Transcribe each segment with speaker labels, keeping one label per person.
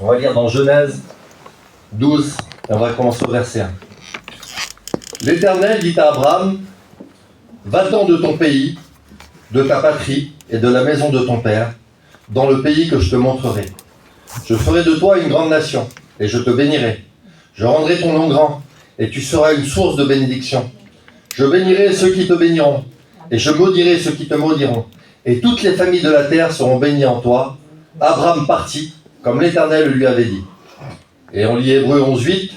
Speaker 1: On va lire dans Genèse 12, et on va commencer au verset 1. L'Éternel dit à Abraham, va-t'en de ton pays, de ta patrie et de la maison de ton père, dans le pays que je te montrerai. Je ferai de toi une grande nation, et je te bénirai. Je rendrai ton nom grand, et tu seras une source de bénédiction. Je bénirai ceux qui te béniront, et je maudirai ceux qui te maudiront. Et toutes les familles de la terre seront bénies en toi. Abraham partit, comme l'Éternel lui avait dit. Et on lit Hébreux 11.8.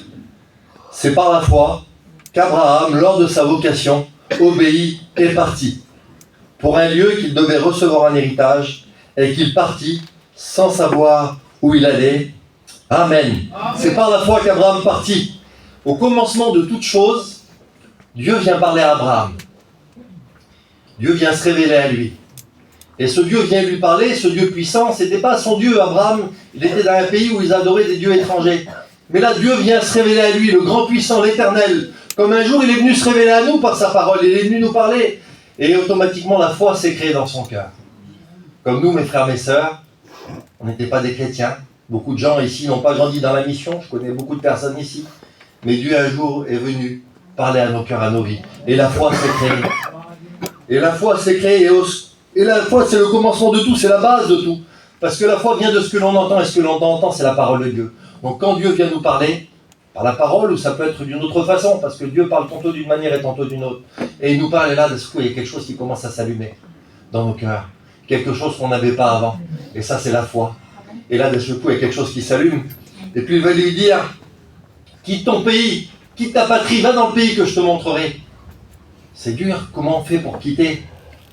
Speaker 1: C'est par la foi qu'Abraham, lors de sa vocation, obéit et partit, pour un lieu qu'il devait recevoir un héritage, et qu'il partit sans savoir où il allait. Amen. C'est par la foi qu'Abraham partit. Au commencement de toute chose, Dieu vient parler à Abraham. Dieu vient se révéler à lui. Et ce Dieu vient lui parler, ce Dieu puissant, c'était pas son Dieu, Abraham, il était dans un pays où ils adoraient des dieux étrangers. Mais là, Dieu vient se révéler à lui, le grand puissant, l'éternel. Comme un jour, il est venu se révéler à nous par sa parole, il est venu nous parler. Et automatiquement, la foi s'est créée dans son cœur. Comme nous, mes frères, mes sœurs, on n'était pas des chrétiens. Beaucoup de gens ici n'ont pas grandi dans la mission, je connais beaucoup de personnes ici. Mais Dieu, un jour, est venu parler à nos cœurs, à nos vies. Et la foi s'est créée. Et la foi s'est créée, et la foi, c'est le commencement de tout, c'est la base de tout. Parce que la foi vient de ce que l'on entend, et ce que l'on entend, c'est la parole de Dieu. Donc quand Dieu vient nous parler, par la parole, ou ça peut être d'une autre façon, parce que Dieu parle tantôt d'une manière et tantôt d'une autre. Et il nous parle, et là, de ce coup, il y a quelque chose qui commence à s'allumer dans nos cœurs. Quelque chose qu'on n'avait pas avant. Et ça, c'est la foi. Et là, de ce coup, il y a quelque chose qui s'allume. Et puis il va lui dire, quitte ton pays, quitte ta patrie, va dans le pays que je te montrerai. C'est dur, comment on fait pour quitter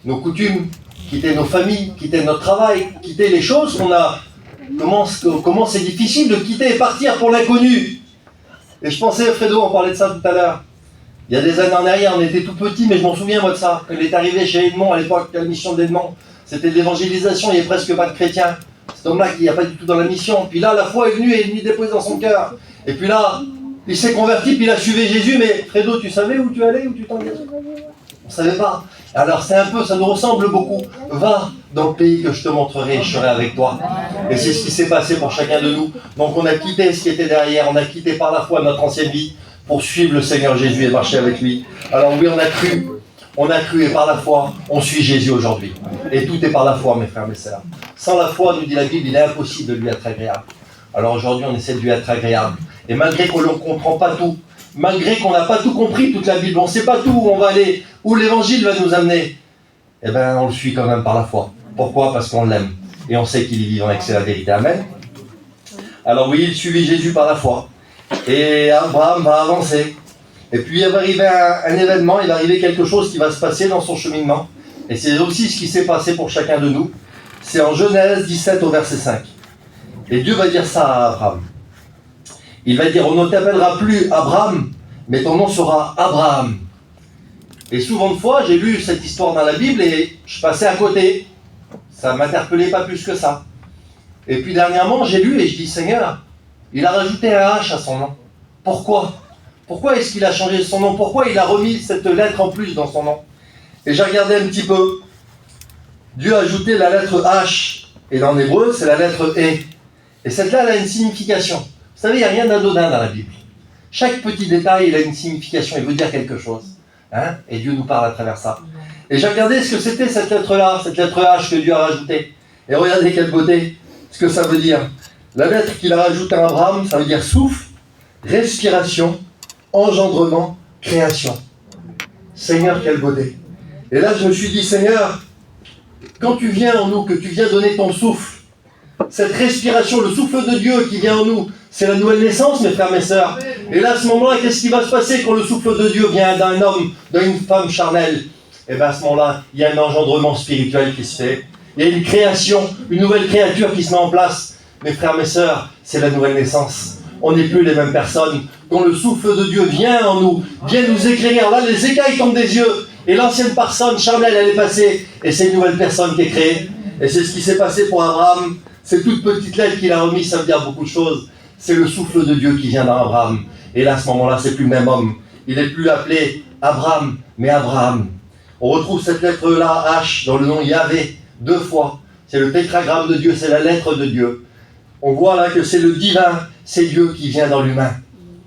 Speaker 1: nos coutumes, quitter nos familles, quitter notre travail, quitter les choses qu'on a. Comment c'est difficile de quitter et partir pour l'inconnu. Et je pensais, Fredo, on parlait de ça tout à l'heure. Il y a des années en arrière, on était tout petits, mais je m'en souviens moi de ça. Quand il est arrivé chez Edmond, à l'époque, la mission d'Edmond, c'était de l'évangélisation, il n'y avait presque pas de chrétiens. Cet homme-là qui n'y a pas du tout dans la mission. Puis là, la foi est venue et est venue déposer dans son cœur. Et puis là, il s'est converti, puis il a suivi Jésus, mais Fredo, tu savais où tu allais, où tu t'engageais? On ne savait pas. Alors c'est un peu, ça nous ressemble beaucoup. Va dans le pays que je te montrerai et je serai avec toi. Et c'est ce qui s'est passé pour chacun de nous. Donc on a quitté ce qui était derrière, on a quitté par la foi notre ancienne vie pour suivre le Seigneur Jésus et marcher avec lui. Alors oui, on a cru et par la foi, on suit Jésus aujourd'hui. Et tout est par la foi, mes frères, mes sœurs. Sans la foi, nous dit la Bible, il est impossible de lui être agréable. Alors aujourd'hui, on essaie de lui être agréable. Et malgré qu'on ne comprend pas tout, malgré qu'on n'a pas tout compris, toute la Bible, on ne sait pas tout où on va aller, où l'Évangile va nous amener, eh bien, on le suit quand même par la foi. Pourquoi? Parce qu'on l'aime. Et on sait qu'il est vivant et que c'est la vérité. Amen. Alors oui, il suivit Jésus par la foi. Et Abraham va avancer. Et puis il va arriver un événement, il va arriver quelque chose qui va se passer dans son cheminement. Et c'est aussi ce qui s'est passé pour chacun de nous. C'est en Genèse 17 au verset 5. Et Dieu va dire ça à Abraham. Il va dire, on ne t'appellera plus Abraham, mais ton nom sera Abraham. Et souvent de fois, j'ai lu cette histoire dans la Bible et je passais à côté. Ça ne m'interpellait pas plus que ça. Et puis dernièrement, j'ai lu et je dis, Seigneur, il a rajouté un H à son nom. Pourquoi? Pourquoi est-ce qu'il a changé son nom? Pourquoi il a remis cette lettre en plus dans son nom? Et j'ai regardé un petit peu. Dieu a ajouté la lettre H. Et en hébreu, c'est la lettre E. Et cette là, elle a une signification. Vous savez, il n'y a rien d'anodin dans la Bible. Chaque petit détail, il a une signification, il veut dire quelque chose. Hein? Et Dieu nous parle à travers ça. Et j'ai regardé ce que c'était cette lettre-là, cette lettre H que Dieu a rajoutée. Et regardez quelle beauté, ce que ça veut dire. La lettre qu'il a rajoutée à Abraham, ça veut dire souffle, respiration, engendrement, création. Seigneur, quelle beauté. Et là, je me suis dit, Seigneur, quand tu viens en nous, que tu viens donner ton souffle, cette respiration, le souffle de Dieu qui vient en nous, c'est la nouvelle naissance, mes frères, mes sœurs. Et là, à ce moment-là, qu'est-ce qui va se passer quand le souffle de Dieu vient d'un homme, d'une femme charnelle? Et bien à ce moment-là, il y a un engendrement spirituel qui se fait. Il y a une création, une nouvelle créature qui se met en place. Mes frères, mes sœurs, c'est la nouvelle naissance. On n'est plus les mêmes personnes. Quand le souffle de Dieu vient en nous, vient nous éclairer, là, les écailles tombent des yeux. Et l'ancienne personne charnelle, elle est passée. Et c'est une nouvelle personne qui est créée. Et c'est ce qui s'est passé pour Abraham. Cette toute petite lettre qu'il a remise, ça veut dire beaucoup de choses. C'est le souffle de Dieu qui vient dans Abraham. Et là, à ce moment-là, c'est plus le même homme. Il n'est plus appelé Abraham, mais Abraham. On retrouve cette lettre-là, H, dans le nom Yahvé, 2 fois. C'est le tétragramme de Dieu, c'est la lettre de Dieu. On voit là que c'est le divin, c'est Dieu qui vient dans l'humain.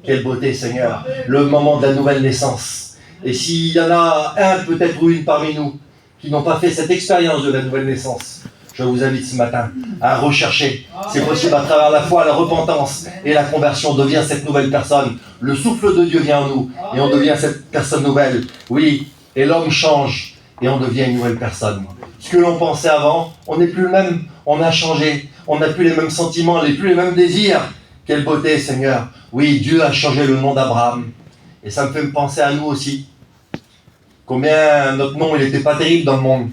Speaker 1: Quelle beauté, Seigneur, le moment de la nouvelle naissance. Et s'il y en a un, peut-être ou une parmi nous, qui n'ont pas fait cette expérience de la nouvelle naissance, je vous invite ce matin à rechercher. C'est possible à travers la foi, la repentance et la conversion devient cette nouvelle personne. Le souffle de Dieu vient en nous et on devient cette personne nouvelle. Oui, et l'homme change et on devient une nouvelle personne. Ce que l'on pensait avant, on n'est plus le même, on a changé. On n'a plus les mêmes sentiments, plus les mêmes désirs. Quelle beauté, Seigneur. Oui, Dieu a changé le nom d'Abraham. Et ça me fait penser à nous aussi. Combien notre nom, il n'était pas terrible dans le monde.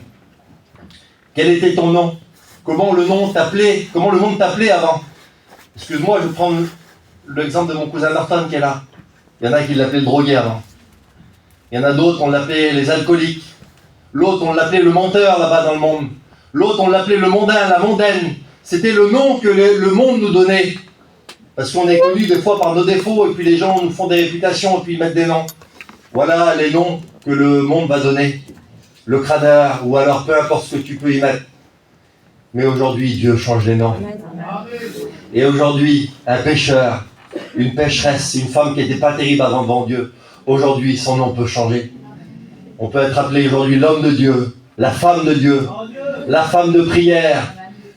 Speaker 1: Quel était ton nom? Comment le monde t'appelait avant? Excuse-moi, je vais prendre l'exemple de mon cousin Norton qui est là. Il y en a qui l'appelaient le drogué avant. Il y en a d'autres, on l'appelait les alcooliques. L'autre, on l'appelait le menteur là-bas dans le monde. L'autre, on l'appelait le mondain, la mondaine. C'était le nom que le monde nous donnait. Parce qu'on est connu des fois par nos défauts, et puis les gens nous font des réputations, et puis ils mettent des noms. Voilà les noms que le monde va donner. Le crâneur, ou alors peu importe ce que tu peux y mettre. Mais aujourd'hui, Dieu change les noms. Et aujourd'hui, un pécheur, une pécheresse, une femme qui n'était pas terrible avant devant Dieu, aujourd'hui, son nom peut changer. On peut être appelé aujourd'hui l'homme de Dieu, la femme de Dieu, la femme de prière,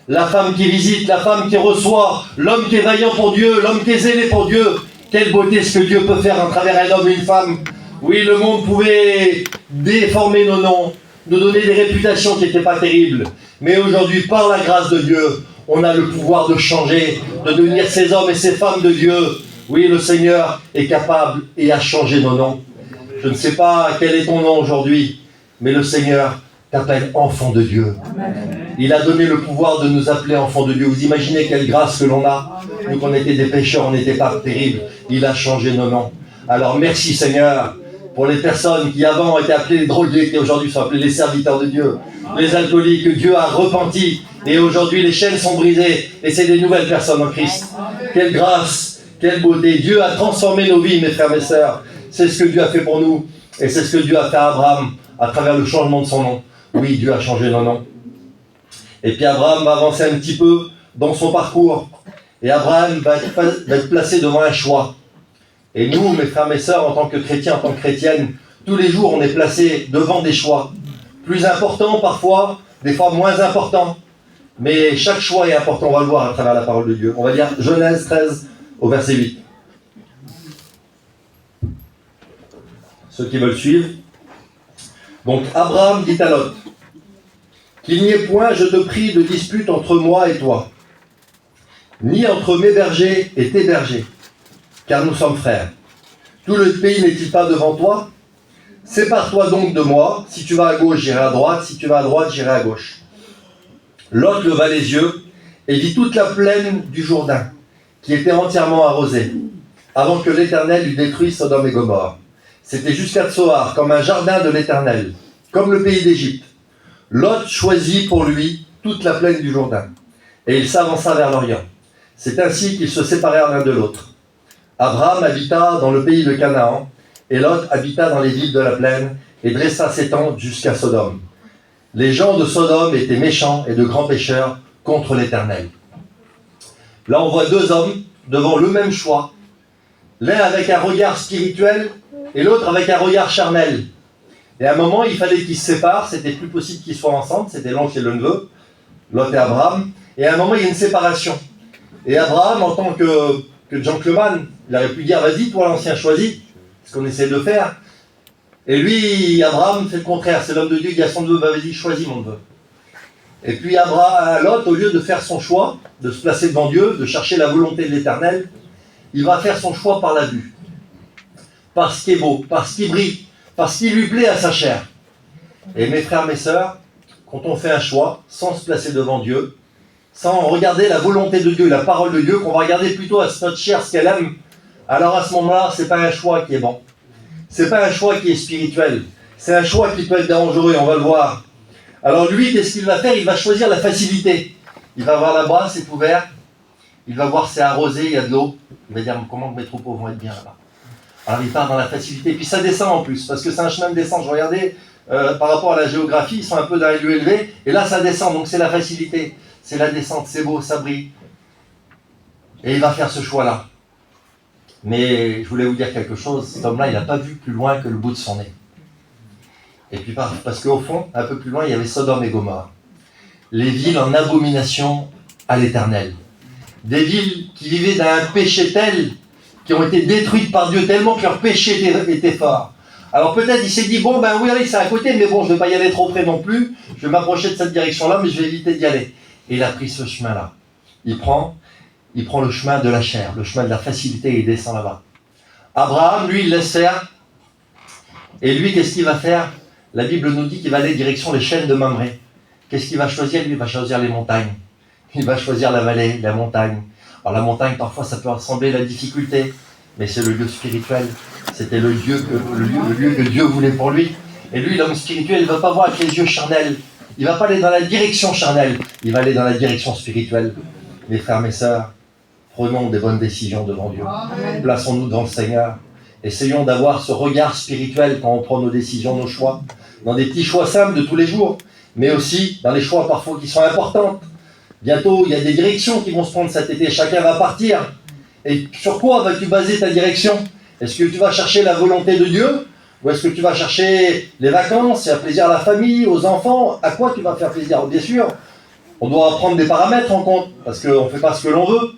Speaker 1: la femme qui visite, la femme qui reçoit, l'homme qui est vaillant pour Dieu, l'homme qui est zélé pour Dieu. Quelle beauté ce que Dieu peut faire à travers un homme et une femme. Oui, le monde pouvait déformer nos noms, nous donner des réputations qui n'étaient pas terribles. Mais aujourd'hui, par la grâce de Dieu, on a le pouvoir de changer, de devenir ces hommes et ces femmes de Dieu. Oui, le Seigneur est capable et a changé nos noms. Je ne sais pas quel est ton nom aujourd'hui, mais le Seigneur t'appelle enfant de Dieu. Il a donné le pouvoir de nous appeler enfants de Dieu. Vous imaginez quelle grâce que l'on a. Nous, qu'on était des pécheurs, on n'était pas terribles. Il a changé nos noms. Alors merci Seigneur pour les personnes qui avant étaient appelées les drogués, qui aujourd'hui sont appelés les serviteurs de Dieu, les alcooliques, que Dieu a repenti. Et aujourd'hui les chaînes sont brisées et c'est des nouvelles personnes en Christ. Quelle grâce, quelle beauté. Dieu a transformé nos vies, mes frères, mes sœurs. C'est ce que Dieu a fait pour nous. Et c'est ce que Dieu a fait à Abraham à travers le changement de son nom. Oui, Dieu a changé nos noms. Et puis Abraham va avancer un petit peu dans son parcours. Et Abraham va être placé devant un choix. Et nous, mes frères, mes sœurs, en tant que chrétiens, en tant que chrétiennes, tous les jours, on est placé devant des choix. Plus importants parfois, des fois moins importants. Mais chaque choix est important, on va le voir à travers la parole de Dieu. On va lire Genèse 13 au verset 8. Ceux qui veulent suivre. Donc Abraham dit à Lot, qu'il n'y ait point, je te prie, de dispute entre moi et toi, ni entre mes bergers et tes bergers, car nous sommes frères. Tout le pays n'est-il pas devant toi? Sépare-toi donc de moi. Si tu vas à gauche, j'irai à droite. Si tu vas à droite, j'irai à gauche. Lot leva les yeux et vit toute la plaine du Jourdain, qui était entièrement arrosée, avant que l'Éternel eût détruit Sodome et Gomorrhe. C'était jusqu'à Tsoar, comme un jardin de l'Éternel, comme le pays d'Égypte. Lot choisit pour lui toute la plaine du Jourdain, et il s'avança vers l'Orient. C'est ainsi qu'ils se séparèrent l'un de l'autre. Abraham habita dans le pays de Canaan, et Lot habita dans les villes de la plaine, et dressa ses tentes jusqu'à Sodome. Les gens de Sodome étaient méchants et de grands pécheurs contre l'Éternel. Là, on voit deux hommes devant le même choix, l'un avec un regard spirituel et l'autre avec un regard charnel. Et à un moment, il fallait qu'ils se séparent, c'était plus possible qu'ils soient ensemble, c'était l'oncle et le neveu, Lot et Abraham. Et à un moment, il y a une séparation. Et Abraham, en tant que gentleman, il aurait pu dire, vas-y, toi l'ancien, choisis, ce qu'on essaie de faire. Et lui, Abraham, fait le contraire, c'est l'homme de Dieu qui a son neveu, vas-y, choisis mon neveu. Et puis Lot, au lieu de faire son choix, de se placer devant Dieu, de chercher la volonté de l'Éternel, il va faire son choix par la vue. Par ce qui est beau, par ce qui brille, par ce qui lui plaît à sa chair. Et mes frères, mes sœurs, quand on fait un choix, sans se placer devant Dieu, sans regarder la volonté de Dieu, la parole de Dieu, qu'on va regarder plutôt à notre chair, ce qu'elle aime, alors à ce moment-là, c'est pas un choix qui est bon. C'est pas un choix qui est spirituel. C'est un choix qui peut être dangereux, on va le voir. Alors lui, qu'est-ce qu'il va faire? Il va choisir la facilité. Il va voir là-bas, c'est couvert. Il va voir, c'est arrosé, il y a de l'eau. Il va dire, comment mes troupeaux vont être bien là-bas. Alors il part dans la facilité. Puis ça descend en plus, parce que c'est un chemin de descente. Je regardais, par rapport à la géographie, ils sont un peu dans un lieu élevé. Et là, ça descend, donc c'est la facilité. C'est la descente, c'est beau, ça brille. Et il va faire ce choix-là. Mais je voulais vous dire quelque chose, cet homme-là, il n'a pas vu plus loin que le bout de son nez. Et puis parce qu'au fond, un peu plus loin, il y avait Sodome et Gomorrhe. Les villes en abomination à l'Éternel. Des villes qui vivaient d'un péché tel, qui ont été détruites par Dieu tellement que leur péché était fort. Alors peut-être il s'est dit, bon ben oui, allez, c'est à côté, mais bon, je ne vais pas y aller trop près non plus, je vais m'approcher de cette direction-là, mais je vais éviter d'y aller. Et il a pris ce chemin-là. Il prend le chemin de la chair, le chemin de la facilité, et il descend là-bas. Abraham, lui, il laisse faire. Et lui, qu'est-ce qu'il va faire? La Bible nous dit qu'il va aller direction les chaînes de Mamré. Qu'est-ce qu'il va choisir? Lui, il va choisir les montagnes. Il va choisir la vallée, la montagne. Alors la montagne, parfois, ça peut ressembler à la difficulté, mais c'est le lieu spirituel. C'était le lieu que Dieu voulait pour lui. Et lui, l'homme spirituel, il ne va pas voir avec les yeux charnels. Il ne va pas aller dans la direction charnelle. Il va aller dans la direction spirituelle. Mes frères, mes sœurs, prenons des bonnes décisions devant Dieu. Plaçons-nous devant le Seigneur. Essayons d'avoir ce regard spirituel quand on prend nos décisions, nos choix. Dans des petits choix simples de tous les jours, mais aussi dans les choix parfois qui sont importants. Bientôt, il y a des directions qui vont se prendre cet été. Chacun va partir. Et sur quoi vas-tu baser ta direction? Est-ce que tu vas chercher la volonté de Dieu? Ou est-ce que tu vas chercher les vacances, faire plaisir à la famille, aux enfants? À quoi tu vas faire plaisir? Bien sûr, on doit prendre des paramètres en compte, parce qu'on ne fait pas ce que l'on veut.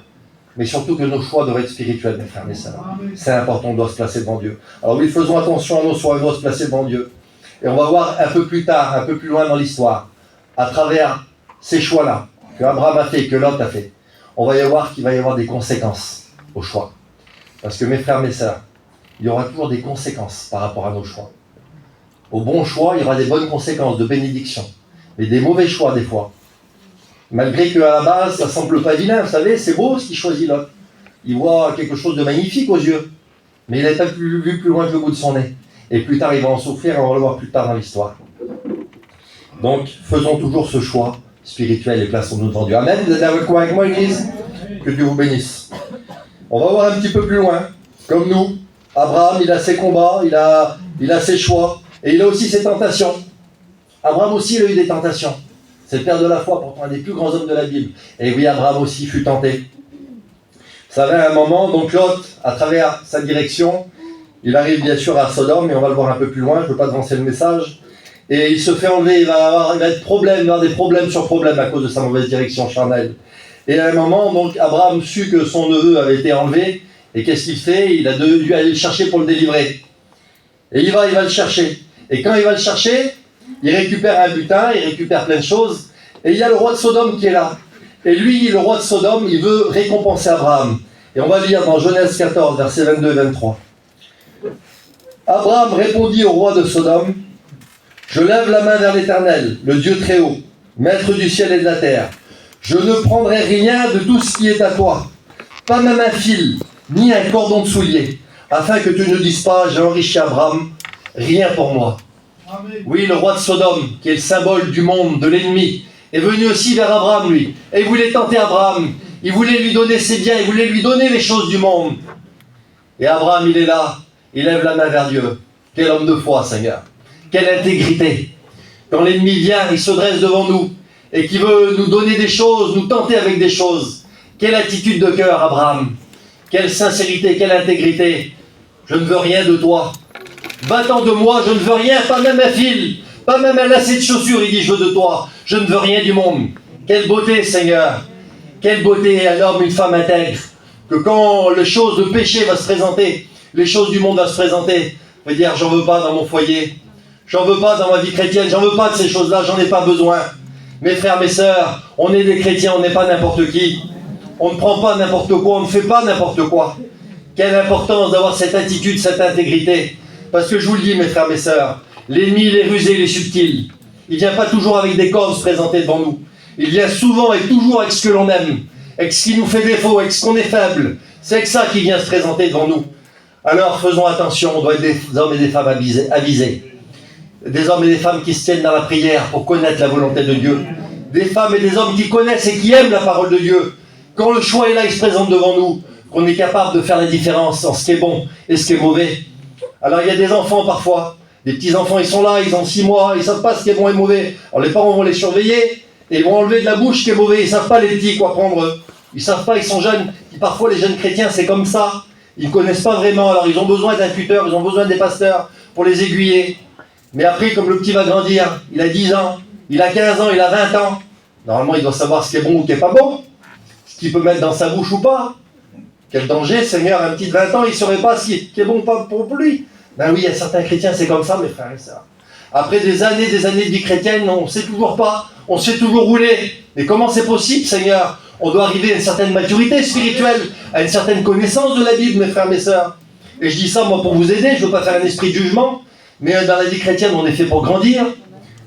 Speaker 1: Mais surtout que nos choix doivent être spirituels, mes frères, mes sœurs. C'est important, on doit se placer devant Dieu. Alors oui, faisons attention à nos choix, on doit se placer devant Dieu. Et on va voir un peu plus tard, un peu plus loin dans l'histoire, à travers ces choix-là, que Abraham a fait, que Lot a fait, on va y voir qu'il va y avoir des conséquences aux choix. Parce que mes frères, mes sœurs, il y aura toujours des conséquences par rapport à nos choix. Au bon choix, il y aura des bonnes conséquences de bénédiction. Mais des mauvais choix, des fois. Malgré qu'à la base, ça semble pas vilain, vous savez, c'est beau ce qu'il choisit Lot. Il voit quelque chose de magnifique aux yeux. Mais il n'a pas vu plus loin que le bout de son nez. Et plus tard, il va en souffrir, et on va le voir plus tard dans l'histoire. Donc, faisons toujours ce choix spirituel et plaçons-nous devant Dieu. Amen. Vous êtes d'accord avec moi, Église? Que Dieu vous bénisse. On va voir un petit peu plus loin. Comme nous, Abraham, il a ses combats, il a ses choix, et il a aussi ses tentations. Abraham aussi, il a eu des tentations. C'est le père de la foi, pourtant un des plus grands hommes de la Bible. Et oui, Abraham aussi fut tenté. Vous savez, à un moment, donc Lot, à travers sa direction, il arrive bien sûr à Sodome, mais on va le voir un peu plus loin, je ne veux pas avancer le message. Et il se fait enlever, il va avoir des problèmes sur problèmes à cause de sa mauvaise direction charnelle. Et à un moment, donc, Abraham sut que son neveu avait été enlevé, et qu'est-ce qu'il fait? Il a dû aller le chercher pour le délivrer. Et il va le chercher. Et quand il va le chercher, il récupère un butin, il récupère plein de choses, et il y a le roi de Sodome qui est là. Et lui, le roi de Sodome, il veut récompenser Abraham. Et on va lire dans Genèse 14, versets 22 et 23. Abraham répondit au roi de Sodome, « Je lève la main vers l'Éternel, le Dieu très haut, maître du ciel et de la terre. Je ne prendrai rien de tout ce qui est à toi, pas même un fil, ni un cordon de soulier, afin que tu ne dises pas, j'ai enrichi Abraham, rien pour moi. » Amen. Oui, le roi de Sodome, qui est le symbole du monde, de l'ennemi, est venu aussi vers Abraham, lui. Et il voulait tenter Abraham. Il voulait lui donner ses biens, il voulait lui donner les choses du monde. Et Abraham, il est là, il lève la main vers Dieu. Quel homme de foi, Seigneur. Quelle intégrité. Quand l'ennemi vient, il se dresse devant nous et qui veut nous donner des choses, nous tenter avec des choses. Quelle attitude de cœur, Abraham. Quelle sincérité, quelle intégrité. Je ne veux rien de toi. Va-t'en de moi, je ne veux rien, pas même un fil, pas même un lacet de chaussures, il dit, je veux de toi. Je ne veux rien du monde. Quelle beauté, Seigneur. Quelle beauté, un homme, une femme intègre. Que quand les choses de péché vont se présenter, les choses du monde vont se présenter, veut dire, j'en veux pas dans mon foyer. J'en veux pas dans ma vie chrétienne, j'en veux pas de ces choses-là, j'en ai pas besoin. Mes frères, mes sœurs, on est des chrétiens, on n'est pas n'importe qui. On ne prend pas n'importe quoi, on ne fait pas n'importe quoi. Quelle importance d'avoir cette attitude, cette intégrité. Parce que je vous le dis, mes frères, mes sœurs, l'ennemi, il est rusé, il est subtil. Il ne vient pas toujours avec des cordes se présenter devant nous. Il vient souvent et toujours avec ce que l'on aime, avec ce qui nous fait défaut, avec ce qu'on est faible. C'est avec ça qu'il vient se présenter devant nous. Alors faisons attention, on doit être des hommes et des femmes avisés. Des hommes et des femmes qui se tiennent dans la prière pour connaître la volonté de Dieu. Des femmes et des hommes qui connaissent et qui aiment la parole de Dieu. Quand le choix est là, il se présente devant nous, qu'on est capable de faire la différence entre ce qui est bon et ce qui est mauvais. Alors il y a des enfants parfois, des petits-enfants, ils sont là, ils ont 6 mois, ils ne savent pas ce qui est bon et mauvais. Alors les parents vont les surveiller et ils vont enlever de la bouche ce qui est mauvais. Ils ne savent pas les petits quoi prendre. Ils ne savent pas, ils sont jeunes. Puis parfois les jeunes chrétiens, c'est comme ça. Ils ne connaissent pas vraiment, alors ils ont besoin d'un tuteur, ils ont besoin des pasteurs pour les aiguiller. Mais après, comme le petit va grandir, il a 10 ans, il a 15 ans, il a 20 ans, normalement il doit savoir ce qui est bon ou ce qui n'est pas bon, ce qu'il peut mettre dans sa bouche ou pas. Quel danger, Seigneur, un petit de 20 ans, il ne saurait pas ce qui est bon ou pas pour lui. Ben oui, il y a certains chrétiens, c'est comme ça, mes frères et sœurs. Après des années de vie chrétienne, on ne sait toujours pas, on se fait toujours rouler. Mais comment c'est possible, Seigneur? On doit arriver à une certaine maturité spirituelle, à une certaine connaissance de la Bible, mes frères, mes sœurs. Et je dis ça, moi, pour vous aider, je ne veux pas faire un esprit de jugement, mais dans la vie chrétienne, on est fait pour grandir.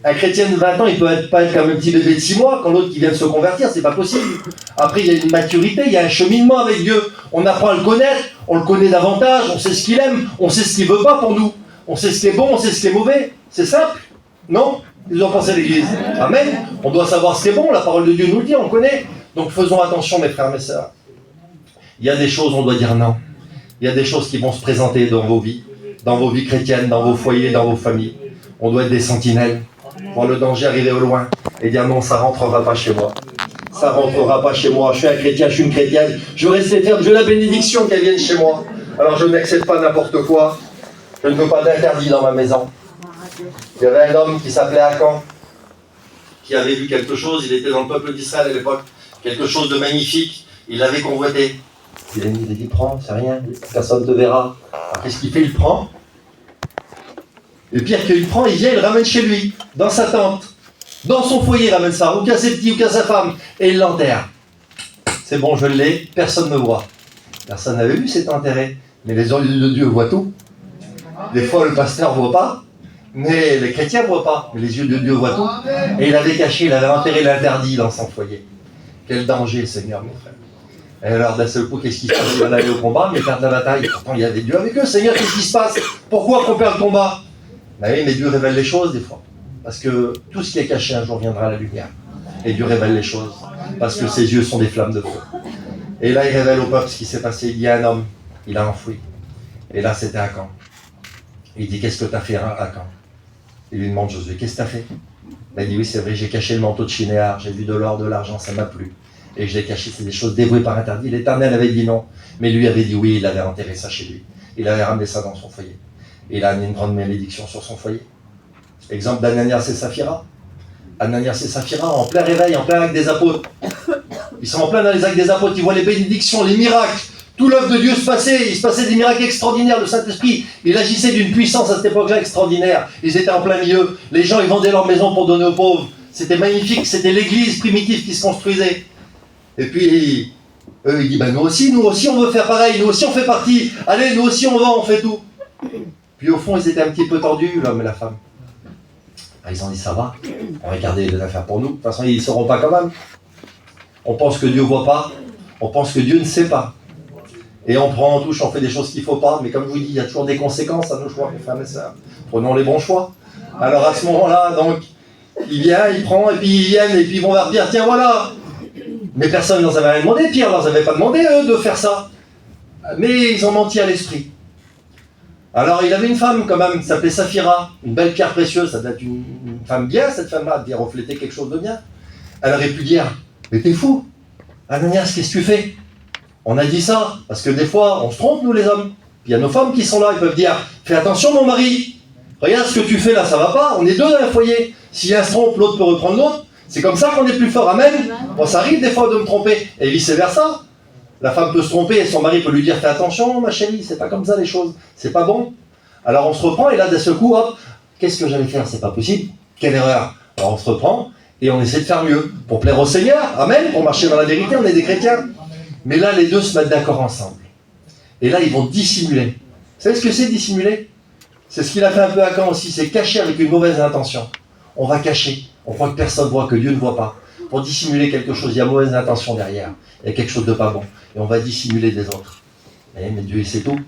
Speaker 1: Un chrétien de 20 ans, il ne peut pas être comme un petit bébé de 6 mois, quand l'autre qui vient de se convertir, c'est pas possible. Après, il y a une maturité, il y a un cheminement avec Dieu. On apprend à le connaître, on le connaît davantage, on sait ce qu'il aime, on sait ce qu'il ne veut pas pour nous. On sait ce qui est bon, on sait ce qui est mauvais. C'est simple, non? Ils ont pensé à l'Église. Amen. On doit savoir ce qui est bon, la parole de Dieu nous le dit, on connaît. Donc faisons attention, mes frères, mes sœurs. Il y a des choses, on doit dire non. Il y a des choses qui vont se présenter dans vos vies chrétiennes, dans vos foyers, dans vos familles. On doit être des sentinelles, voir le danger arriver au loin et dire non, ça ne rentrera pas chez moi. Ça ne rentrera pas chez moi. Je suis un chrétien, je suis une chrétienne. Je veux rester ferme, je veux la bénédiction qu'elle vienne chez moi. Alors je n'accepte pas n'importe quoi. Je ne veux pas d'interdit dans ma maison. Il y avait un homme qui s'appelait Akan, qui avait vu quelque chose, il était dans le peuple d'Israël à l'époque, quelque chose de magnifique, il l'avait convoité. Il a dit, prends, c'est rien, personne ne te verra. Alors qu'est-ce qu'il fait? Il prend. Et pire qu'il prend, il vient, il le ramène chez lui, dans sa tente, dans son foyer, il ramène ça, ou qu'à ses petits, ou qu'à sa femme, et il l'enterre. C'est bon, je l'ai, personne ne me voit. Personne n'avait vu cet enterré, mais les yeux de Dieu voient tout. Des fois, le pasteur ne voit pas, mais les chrétiens ne voient pas, mais les yeux de Dieu voient tout. Et il avait caché, il avait enterré l'interdit dans son foyer. Quel danger, Seigneur, mon frère. Et alors, d'un seul coup, qu'est-ce qui se passe? Ils vont aller au combat, mais perdent la bataille. Pourtant, il y avait Dieu avec eux. Seigneur, qu'est-ce qui se passe? Pourquoi qu'on perd le combat? Ben oui, mais Dieu révèle les choses, des fois. Parce que tout ce qui est caché, un jour viendra à la lumière. Et Dieu révèle les choses. Parce que ses yeux sont des flammes de feu. Et là, il révèle au peuple ce qui s'est passé. Il y a un homme, il a enfoui. Et là, c'était Akan. Il dit, qu'est-ce que tu as fait, Akan? Il lui demande, Josué, qu'est-ce que tu as fait? Il dit, oui, c'est vrai, j'ai caché le manteau de Shinéar, j'ai vu de l'or, de l'argent, ça m'a plu. Et je l'ai caché, c'est des choses dévouées par interdit. L'Éternel avait dit non, mais lui avait dit oui, il avait enterré ça chez lui. Il avait ramené ça dans son foyer. Et il a amené une grande malédiction sur son foyer. Exemple d'Ananias et Saphira. Ananias et Saphira, en plein réveil, en plein acte des apôtres. Ils sont en plein dans les actes des apôtres, ils voient les bénédictions, les miracles. Tout l'œuvre de Dieu se passait, il se passait des miracles extraordinaires. Le Saint-Esprit, il agissait d'une puissance à cette époque-là extraordinaire. Ils étaient en plein milieu. Les gens, ils vendaient leur maison pour donner aux pauvres. C'était magnifique, c'était l'église primitive qui se construisait. Et puis, eux, ils disent, ben, nous aussi, on veut faire pareil, nous aussi, on fait partie. Allez, nous aussi, on vend, on fait tout. Puis au fond, ils étaient un petit peu tordus, l'homme et la femme. Alors, ils ont dit, ça va, on va garder les affaires pour nous. De toute façon, ils ne sauront pas quand même. On pense que Dieu ne voit pas, on pense que Dieu ne sait pas. Et on prend en touche, on fait des choses qu'il ne faut pas, mais comme je vous dis, il y a toujours des conséquences à nos choix, mes frères et sœurs. Prenons les bons choix. Alors à ce moment-là, donc, il vient, il prend, et puis ils viennent, et puis ils vont leur dire, tiens, voilà. Mais personne ne leur avait rien demandé, Pierre ne leur avait pas demandé, eux, de faire ça. Mais ils ont menti à l'esprit. Alors il avait une femme quand même, qui s'appelait Saphira, une belle pierre précieuse, ça doit être une femme bien, cette femme-là, elle reflétait quelque chose de bien. Elle aurait pu dire, mais t'es fou, Ananias, qu'est-ce que tu fais? On a dit ça, parce que des fois, on se trompe, nous les hommes. Puis il y a nos femmes qui sont là, ils peuvent dire, fais attention mon mari, regarde ce que tu fais là, ça va pas, on est deux dans un foyer. Si un se trompe, l'autre peut reprendre l'autre. C'est comme ça qu'on est plus fort, amen. Bon, ça arrive des fois de me tromper, et vice-versa. La femme peut se tromper et son mari peut lui dire, fais attention ma chérie, c'est pas comme ça les choses, c'est pas bon. Alors on se reprend et là d'un seul coup, hop, qu'est-ce que j'allais faire? C'est pas possible, quelle erreur. Alors on se reprend et on essaie de faire mieux, pour plaire au Seigneur, amen, pour marcher dans la vérité, on est des chrétiens. Mais là les deux se mettent d'accord ensemble. Et là ils vont dissimuler. Vous savez ce que c'est dissimuler? C'est ce qu'il a fait un peu à Caen aussi, c'est cacher avec une mauvaise intention. On va cacher, on croit que personne ne voit, que Dieu ne voit pas. Pour dissimuler quelque chose, il y a mauvaise intention derrière. Il y a quelque chose de pas bon. Et on va dissimuler des autres. Mais Dieu, il sait tout.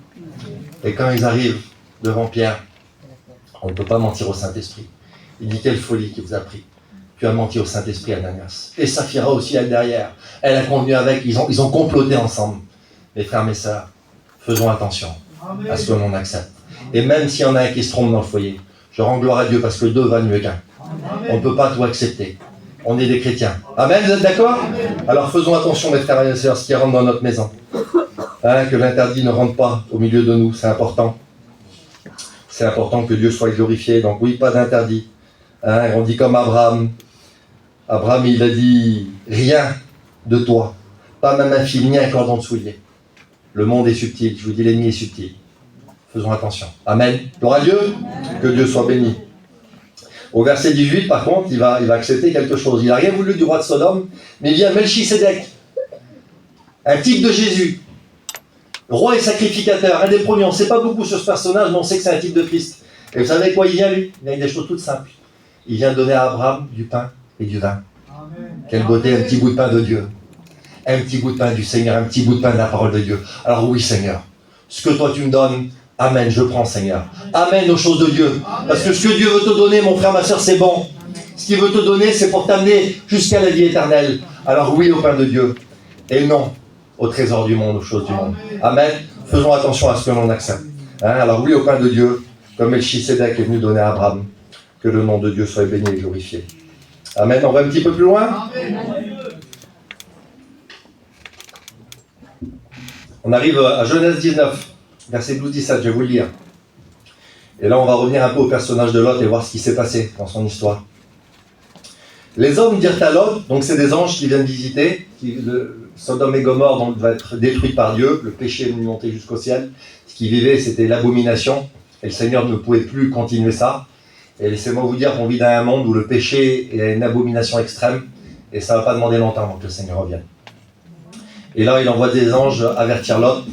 Speaker 1: Et quand ils arrivent devant Pierre, on ne peut pas mentir au Saint-Esprit. Il dit, quelle folie qui vous a pris. Tu as menti au Saint-Esprit, Ananias. Et Saphira aussi, elle derrière. Elle a convenu avec, ils ont comploté ensemble. Mes frères, mes sœurs, faisons attention à ce que l'on accepte. Et même s'il y en a un qui se trompe dans le foyer, je rends gloire à Dieu parce que deux valent mieux qu'un. On ne peut pas tout accepter. on est des chrétiens. Amen, vous êtes d'accord? Alors faisons attention, mes frères et mes sœurs, ce qui rentre dans notre maison. Hein, que l'interdit ne rentre pas au milieu de nous, c'est important. C'est important que Dieu soit glorifié. Donc oui, pas d'interdit. Hein, on dit comme Abraham. Abraham, il a dit rien de toi, pas même un fil, ni un cordon de soulier. Le monde est subtil, je vous dis, l'ennemi est subtil. Faisons attention. Amen. Gloire à Dieu, que Dieu soit béni. Au verset 18, par contre, il va accepter quelque chose. Il n'a rien voulu du roi de Sodome, mais il vient Melchisédek, un type de Jésus, roi et sacrificateur, un des premiers. On ne sait pas beaucoup sur ce personnage, mais on sait que c'est un type de Christ. Et vous savez quoi il vient, lui? Il vient avec des choses toutes simples. Il vient donner à Abraham du pain et du vin. Amen. Quelle beauté, un petit bout de pain de Dieu. Un petit bout de pain du Seigneur, un petit bout de pain de la parole de Dieu. Alors oui, Seigneur, ce que toi tu me donnes, amen, je prends, Seigneur. Amen aux choses de Dieu. Parce que ce que Dieu veut te donner, mon frère, ma soeur, c'est bon. Ce qu'il veut te donner, c'est pour t'amener jusqu'à la vie éternelle. Alors oui, au pain de Dieu. Et non au trésor du monde, aux choses du monde. Amen. Faisons attention à ce que l'on accepte. Hein? Alors oui, au pain de Dieu, comme Melchisédek est venu donner à Abraham. Que le nom de Dieu soit béni et glorifié. Amen. On va un petit peu plus loin. On arrive à Genèse 19, verset 12-17, je vais vous le lire. Et là, on va revenir un peu au personnage de Lot et voir ce qui s'est passé dans son histoire. Les hommes dirent à Lot, donc c'est des anges qui viennent visiter, Sodome et Gomorrhe donc, va être détruit par Dieu, le péché est venu monter jusqu'au ciel. Ce qui vivait, c'était l'abomination, et le Seigneur ne pouvait plus continuer ça. Et laissez-moi vous dire qu'on vit dans un monde où le péché est une abomination extrême, et ça ne va pas demander longtemps avant que le Seigneur revienne. Et là, il envoie des anges avertir Lot.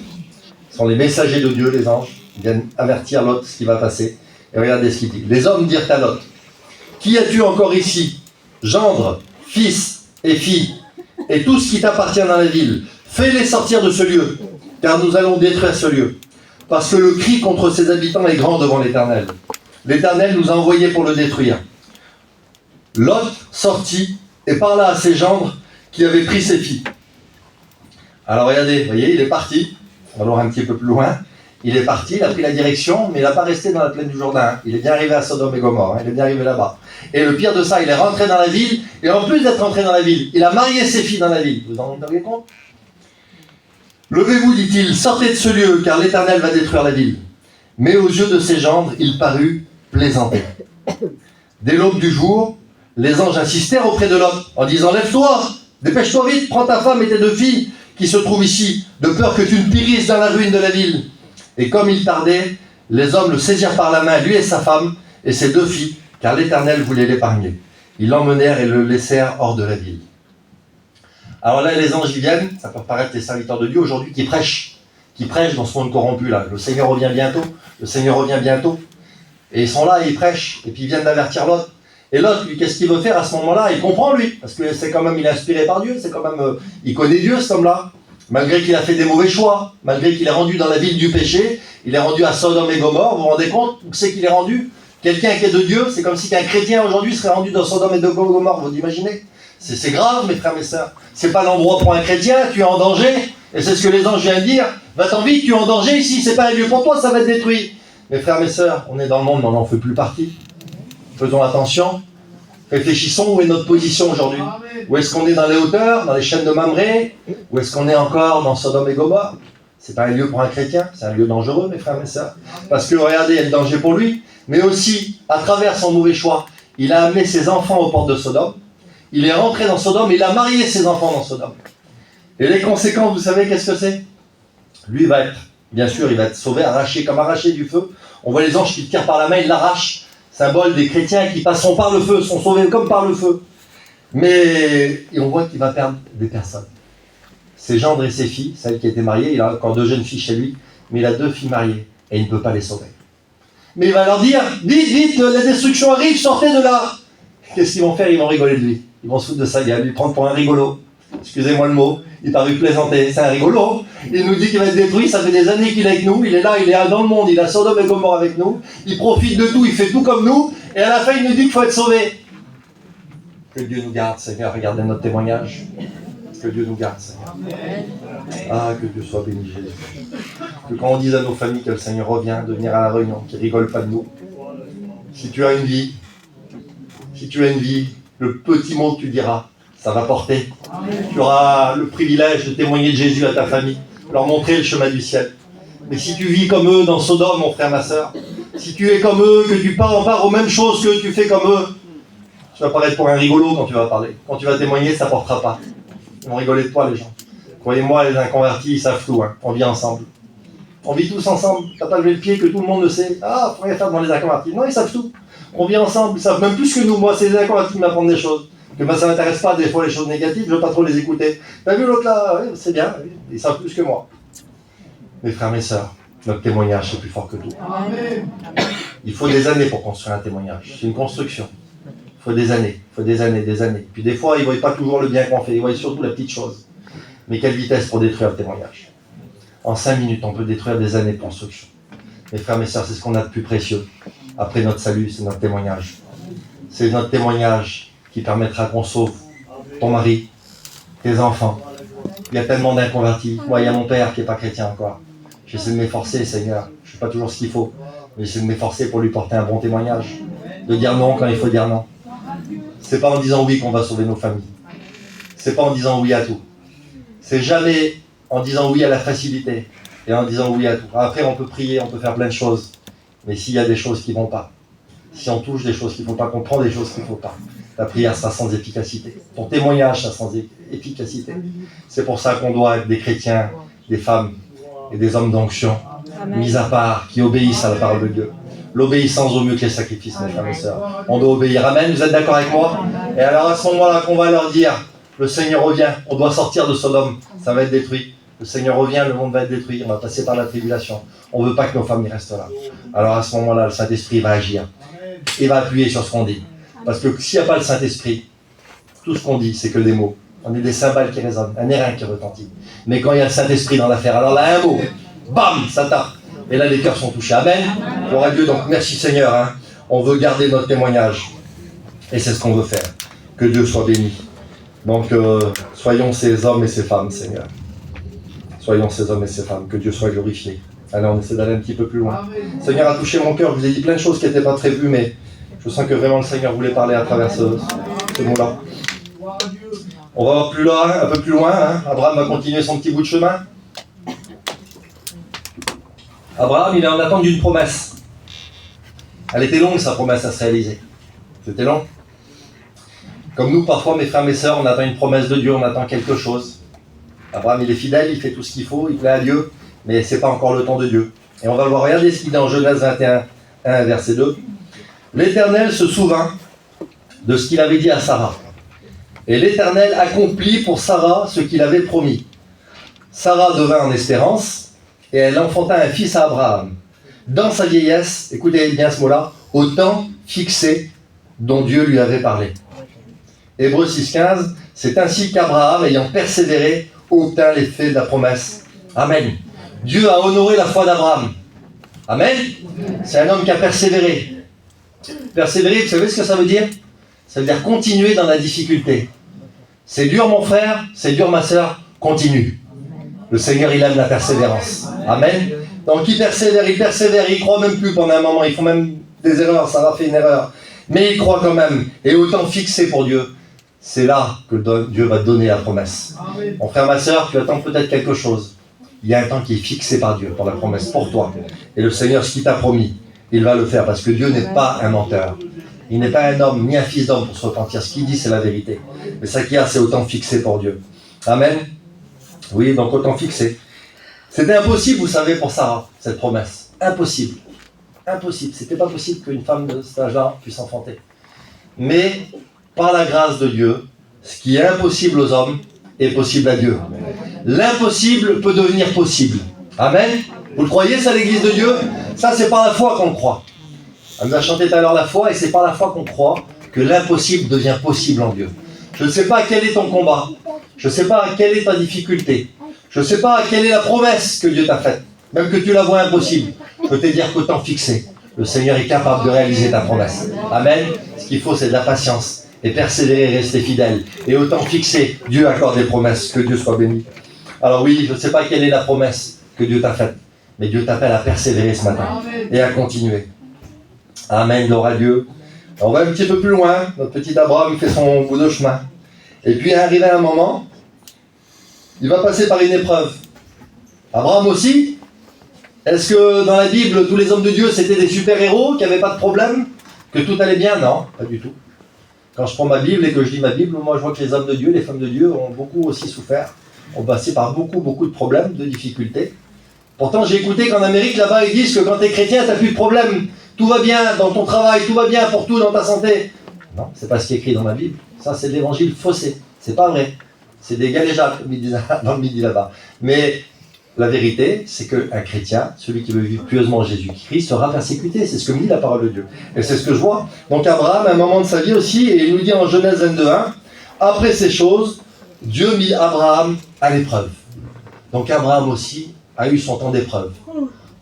Speaker 1: Ce sont les messagers de Dieu, les anges. Ils viennent avertir Lot ce qui va passer. Et regardez ce qu'il dit. Les hommes dirent à Lot, qui as-tu encore ici? Gendre, fils et fille, et tout ce qui t'appartient dans la ville. Fais-les sortir de ce lieu, car nous allons détruire ce lieu. Parce que le cri contre ses habitants est grand devant l'Éternel. L'Éternel nous a envoyés pour le détruire. Lot sortit et parla à ses gendres qui avaient pris ses filles. Alors regardez, vous voyez, il est parti. On va voir un petit peu plus loin. Il est parti, il a pris la direction, mais il n'a pas resté dans la plaine du Jourdain. Il est bien arrivé à Sodome et Gomorrhe, il est bien arrivé là-bas. Et le pire de ça, il est rentré dans la ville, et en plus d'être rentré dans la ville, il a marié ses filles dans la ville. Vous en rendez compte? Levez-vous, dit-il, sortez de ce lieu, car l'Éternel va détruire la ville. Mais aux yeux de ses gendres, il parut plaisanter. Dès l'aube du jour, les anges insistèrent auprès de l'homme, en disant, lève-toi, dépêche-toi vite, prends ta femme et tes deux filles qui se trouvent ici, de peur que tu ne périsses dans la ruine de la ville. Et comme il tardait, les hommes le saisirent par la main, lui et sa femme, et ses deux filles, car l'Éternel voulait l'épargner. Ils l'emmenèrent et le laissèrent hors de la ville. Alors là, les anges y viennent, ça peut paraître les serviteurs de Dieu aujourd'hui, qui prêchent dans ce monde corrompu là. Le Seigneur revient bientôt, et ils sont là et ils prêchent, et puis ils viennent d'avertir Lot. Et Lot, lui, qu'est-ce qu'il veut faire à ce moment-là? Il comprend, lui, parce que c'est quand même, il est inspiré par Dieu, c'est quand même, il connaît Dieu, cet homme-là. Malgré qu'il a fait des mauvais choix, malgré qu'il est rendu dans la ville du péché, il est rendu à Sodome et Gomorrhe, vous vous rendez compte où c'est qu'il est rendu? Quelqu'un qui est de Dieu, c'est comme si un chrétien aujourd'hui serait rendu dans Sodome et Gomorrhe, vous imaginez? C'est grave, mes frères, mes sœurs. C'est pas l'endroit pour un chrétien, tu es en danger, et c'est ce que les anges viennent dire. Va-t'en vite, tu es en danger ici, c'est pas un lieu pour toi, ça va être détruit. Mes frères, mes sœurs, on est dans le monde, mais on n'en fait plus partie. Faisons attention. Réfléchissons, où est notre position aujourd'hui? Où est-ce qu'on est dans les hauteurs, dans les chaînes de Mamré? Où est-ce qu'on est encore dans Sodome et Gomorrhe? C'est pas un lieu pour un chrétien, c'est un lieu dangereux, mes frères, mes sœurs. Parce que, regardez, il y a le danger pour lui, mais aussi, à travers son mauvais choix, il a amené ses enfants aux portes de Sodome, il est rentré dans Sodome, il a marié ses enfants dans Sodome. Et les conséquences, vous savez qu'est-ce que c'est? Lui va être, bien sûr, il va être sauvé, arraché du feu. On voit les anges qui le tirent par la main, ils l'arrachent. Symbole des chrétiens qui passeront par le feu, sont sauvés comme par le feu. Mais et on voit qu'il va perdre des personnes. Ses gendres et ses filles, celles qui étaient mariées, il a encore 2 jeunes filles chez lui, mais il a 2 filles mariées, et il ne peut pas les sauver. Mais il va leur dire, vite, la destruction arrive, sortez de là. Qu'est-ce qu'ils vont faire? Ils vont rigoler de lui. Ils vont se foutre de sa gueule, lui prendre pour un rigolo. Excusez-moi le mot, il parut plaisanter, c'est un rigolo. Il nous dit qu'il va être détruit, ça fait des années qu'il est avec nous, il est là, il est dans le monde, il a Sodome et Gomorrhe avec nous, il profite de tout, il fait tout comme nous, et à la fin il nous dit qu'il faut être sauvé. Que Dieu nous garde, Seigneur, regardez notre témoignage. Que Dieu nous garde, Seigneur. Ah, que Dieu soit béni, Jésus. Que quand on dise à nos familles que le Seigneur revient, de venir à la réunion, qu'ils ne rigolent pas de nous. Si tu as une vie, le petit mot que tu diras, ça va porter. Tu auras le privilège de témoigner de Jésus à ta famille, leur montrer le chemin du ciel. Mais si tu vis comme eux dans Sodome, mon frère, ma soeur, si tu es comme eux, que tu pars aux mêmes choses que tu fais comme eux, tu vas paraître pour un rigolo quand tu vas parler. Quand tu vas témoigner, ça ne portera pas. Ils vont rigoler de toi, les gens. Croyez-moi, les inconvertis, ils savent tout. Hein. On vit ensemble. On vit tous ensemble. Tu n'as pas levé le pied que tout le monde le sait. Ah, il faut rien faire devant les inconvertis. Non, ils savent tout. On vit ensemble. Ils savent même plus que nous. Moi, c'est les inconvertis qui m'apprennent des choses. Que moi, ça ne m'intéresse pas, des fois, les choses négatives. Je ne veux pas trop les écouter. T'as vu l'autre là? Oui, c'est bien. Ils savent plus que moi. Mes frères, mes sœurs, notre témoignage, c'est plus fort que tout. Amen. Il faut des années pour construire un témoignage. C'est une construction. Il faut des années. Des années. Puis des fois, ils ne voient pas toujours le bien qu'on fait. Ils voient surtout la petite chose. Mais quelle vitesse pour détruire le témoignage. En 5 minutes, on peut détruire des années de construction. Mes frères, mes sœurs, c'est ce qu'on a de plus précieux. Après notre salut, c'est notre témoignage. C'est notre témoignage qui permettra qu'on sauve ton mari, tes enfants. Il y a tellement d'inconvertis. Moi, il y a mon père qui n'est pas chrétien encore. J'essaie de m'efforcer, Seigneur. Je ne fais pas toujours ce qu'il faut. Mais j'essaie de m'efforcer pour lui porter un bon témoignage. De dire non quand il faut dire non. C'est pas en disant oui qu'on va sauver nos familles. C'est pas en disant oui à tout. C'est jamais en disant oui à la facilité et en disant oui à tout. Après, on peut prier, on peut faire plein de choses. Mais s'il y a des choses qui ne vont pas, si on touche des choses qui ne vont pas, qu'on prend des choses qui ne vont pas, ta prière sera sans efficacité. Ton témoignage sera sans efficacité. C'est pour ça qu'on doit être des chrétiens, des femmes et des hommes d'onction, mis à part, qui obéissent à la parole de Dieu. L'obéissance vaut mieux que les sacrifices, mes frères et sœurs. On doit obéir. Amen, vous êtes d'accord avec moi? Et alors à ce moment-là qu'on va leur dire, le Seigneur revient, on doit sortir de Sodome, ça va être détruit. Le Seigneur revient, le monde va être détruit, on va passer par la tribulation. On ne veut pas que nos familles restent là. Alors à ce moment-là, le Saint-Esprit va agir. Il va appuyer sur ce qu'on dit. Parce que s'il n'y a pas le Saint-Esprit, tout ce qu'on dit, c'est que des mots. On est des cymbales qui résonnent, un airain qui retentit. Mais quand il y a le Saint-Esprit dans l'affaire, alors là, un mot, bam, ça tape. Et là, les cœurs sont touchés. Amen. Gloire à Dieu. Donc, merci Seigneur. Hein. On veut garder notre témoignage. Et c'est ce qu'on veut faire. Que Dieu soit béni. Donc, soyons ces hommes et ces femmes, Seigneur. Soyons ces hommes et ces femmes. Que Dieu soit glorifié. Allez, on essaie d'aller un petit peu plus loin. Le Seigneur a touché mon cœur. Je vous ai dit plein de choses qui n'étaient pas prévues, mais je sens que vraiment le Seigneur voulait parler à travers ce mot-là. On va plus loin, un peu plus loin. Hein. Abraham va continuer son petit bout de chemin. Abraham, il est en attente d'une promesse. Elle était longue, sa promesse, à se réaliser. C'était long. Comme nous, parfois, mes frères, mes sœurs, on attend une promesse de Dieu, on attend quelque chose. Abraham, il est fidèle, il fait tout ce qu'il faut, il plaît à Dieu, mais ce n'est pas encore le temps de Dieu. Et on va le voir, regardez ce qu'il dit en Genèse 21, 1, verset 2. L'Éternel se souvint de ce qu'il avait dit à Sarah. Et l'Éternel accomplit pour Sarah ce qu'il avait promis. Sarah devint en espérance, et elle enfanta un fils à Abraham. Dans sa vieillesse, écoutez bien ce mot-là, au temps fixé dont Dieu lui avait parlé. Hébreux 6,15, c'est ainsi qu'Abraham, ayant persévéré, obtint l'effet de la promesse. Amen. Dieu a honoré la foi d'Abraham. Amen. C'est un homme qui a persévéré. Persévérer, vous savez ce que ça veut dire? Ça veut dire continuer dans la difficulté. C'est dur mon frère, c'est dur ma sœur, continue. Le Seigneur, il aime la persévérance. Amen. Donc il persévère, il croit même plus pendant un moment, il faut même des erreurs, Sarah fait une erreur. Mais il croit quand même, et au temps fixé pour Dieu, c'est là que Dieu va te donner la promesse. Amen. Mon frère, ma sœur, tu attends peut-être quelque chose. Il y a un temps qui est fixé par Dieu, pour la promesse, pour toi. Et le Seigneur, ce qu'il t'a promis, il va le faire, parce que Dieu n'est pas un menteur. Il n'est pas un homme, ni un fils d'homme pour se repentir. Ce qu'il dit, c'est la vérité. Mais ça qu'il y a, c'est au temps fixé pour Dieu. Amen. Oui, donc au temps fixé. C'était impossible, vous savez, pour Sarah, cette promesse. Impossible. Impossible. C'était pas possible qu'une femme de cet âge-là puisse enfanter. Mais, par la grâce de Dieu, ce qui est impossible aux hommes est possible à Dieu. L'impossible peut devenir possible. Amen. Vous le croyez, ça, l'Église de Dieu? Ça, c'est par la foi qu'on le croit. On nous a chanté tout à l'heure la foi, et c'est par la foi qu'on croit que l'impossible devient possible en Dieu. Je ne sais pas quel est ton combat. Je ne sais pas quelle est ta difficulté. Je ne sais pas quelle est la promesse que Dieu t'a faite. Même que tu la vois impossible. Je peux te dire qu'au temps fixé, le Seigneur est capable de réaliser ta promesse. Amen. Ce qu'il faut, c'est de la patience. Et persévérer, rester fidèle. Et au temps fixé, Dieu accorde des promesses. Que Dieu soit béni. Alors oui, je ne sais pas quelle est la promesse que Dieu t'a faite. Mais Dieu t'appelle à persévérer ce matin. Et à continuer. Amen, gloire à Dieu. On va un petit peu plus loin, notre petit Abraham fait son bout de chemin. Et puis arrivé à un moment, il va passer par une épreuve. Abraham aussi. Est-ce que dans la Bible, tous les hommes de Dieu, c'était des super-héros, qui n'avaient pas de problème, que tout allait bien? Non, pas du tout. Quand je prends ma Bible et que je lis ma Bible, moi je vois que les hommes de Dieu, les femmes de Dieu ont beaucoup aussi souffert, ont passé par beaucoup de problèmes, de difficultés. Pourtant, j'ai écouté qu'en Amérique, là-bas, ils disent que quand tu es chrétien, tu n'as plus de problème. Tout va bien dans ton travail, tout va bien pour tout dans ta santé. Non, c'est pas ce qui est écrit dans ma Bible. Ça, c'est de l'évangile faussé. C'est pas vrai. C'est des galéjades, comme ils disent dans le midi là-bas. Mais la vérité, c'est qu'un chrétien, celui qui veut vivre pieusement Jésus-Christ, sera persécuté. C'est ce que me dit la parole de Dieu. Et c'est ce que je vois. Donc Abraham, à un moment de sa vie aussi, et il nous dit en Genèse 22:1, après ces choses, Dieu mit Abraham à l'épreuve. Donc Abraham aussi a eu son temps d'épreuve.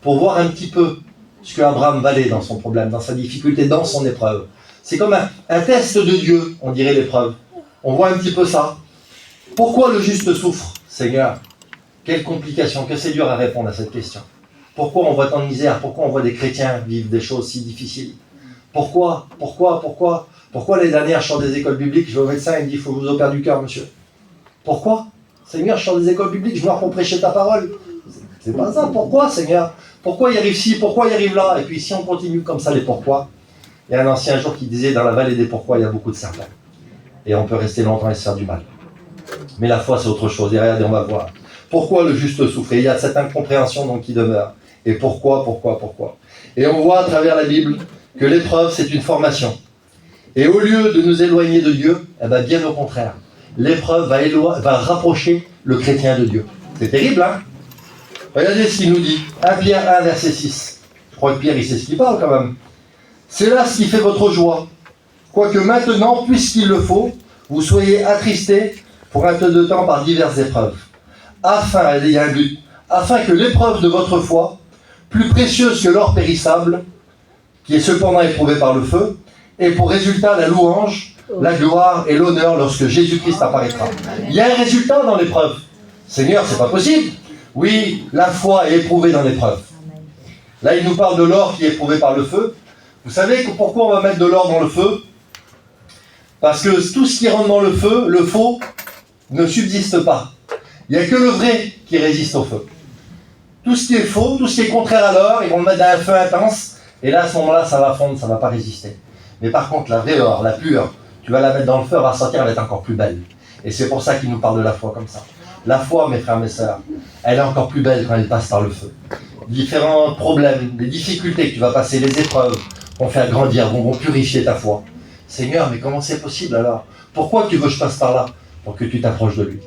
Speaker 1: Pour voir un petit peu ce que Abraham valait dans son problème, dans sa difficulté, dans son épreuve. C'est comme un test de Dieu, on dirait l'épreuve. On voit un petit peu ça. Pourquoi le juste souffre, Seigneur? Quelle complication, que c'est dur à répondre à cette question. Pourquoi on voit tant de misère? Pourquoi on voit des chrétiens vivre des choses si difficiles? Pourquoi l'année dernière, je sors des écoles bibliques, je vais au médecin, il me dit, il faut vous opérer du cœur, monsieur. Pourquoi? Seigneur, je sors des écoles bibliques, je meurs pour prêcher ta parole. C'est pas ça. Pourquoi, Seigneur? Pourquoi il arrive ci? Pourquoi il arrive là? Et puis si on continue comme ça, les pourquoi, il y a un ancien jour qui disait, dans la vallée des pourquoi, il y a beaucoup de serpents. Et on peut rester longtemps et se faire du mal. Mais la foi, c'est autre chose. Et regardez, on va voir. Pourquoi le juste souffre? Et il y a cette incompréhension donc qui demeure. Et pourquoi? Et on voit à travers la Bible que l'épreuve, c'est une formation. Et au lieu de nous éloigner de Dieu, eh ben bien au contraire, l'épreuve va rapprocher le chrétien de Dieu. C'est terrible, hein? Regardez ce qu'il nous dit. 1 Pierre 1, verset 6. Je crois que Pierre, il sait ce qu'il parle quand même. C'est là ce qui fait votre joie. Quoique maintenant, puisqu'il le faut, vous soyez attristés pour un peu de temps par diverses épreuves. Il y a un but, afin que l'épreuve de votre foi, plus précieuse que l'or périssable, qui est cependant éprouvé par le feu, ait pour résultat la louange, la gloire et l'honneur lorsque Jésus-Christ apparaîtra. Il y a un résultat dans l'épreuve. Seigneur, c'est pas possible. Oui, la foi est éprouvée dans l'épreuve. Là, il nous parle de l'or qui est éprouvé par le feu. Vous savez pourquoi on va mettre de l'or dans le feu? Parce que tout ce qui rentre dans le feu, le faux, ne subsiste pas. Il n'y a que le vrai qui résiste au feu. Tout ce qui est faux, tout ce qui est contraire à l'or, ils vont le mettre dans un feu intense, et là, à ce moment-là, ça va fondre, ça ne va pas résister. Mais par contre, la vraie or, la pure, tu vas la mettre dans le feu, elle va sortir, elle va être encore plus belle. Et c'est pour ça qu'il nous parle de la foi comme ça. La foi, mes frères, mes sœurs, elle est encore plus belle quand elle passe par le feu. Différents problèmes, les difficultés que tu vas passer, les épreuves, vont faire grandir, vont purifier ta foi. Seigneur, mais comment c'est possible alors? Pourquoi tu veux que je passe par là? Pour que tu t'approches de lui.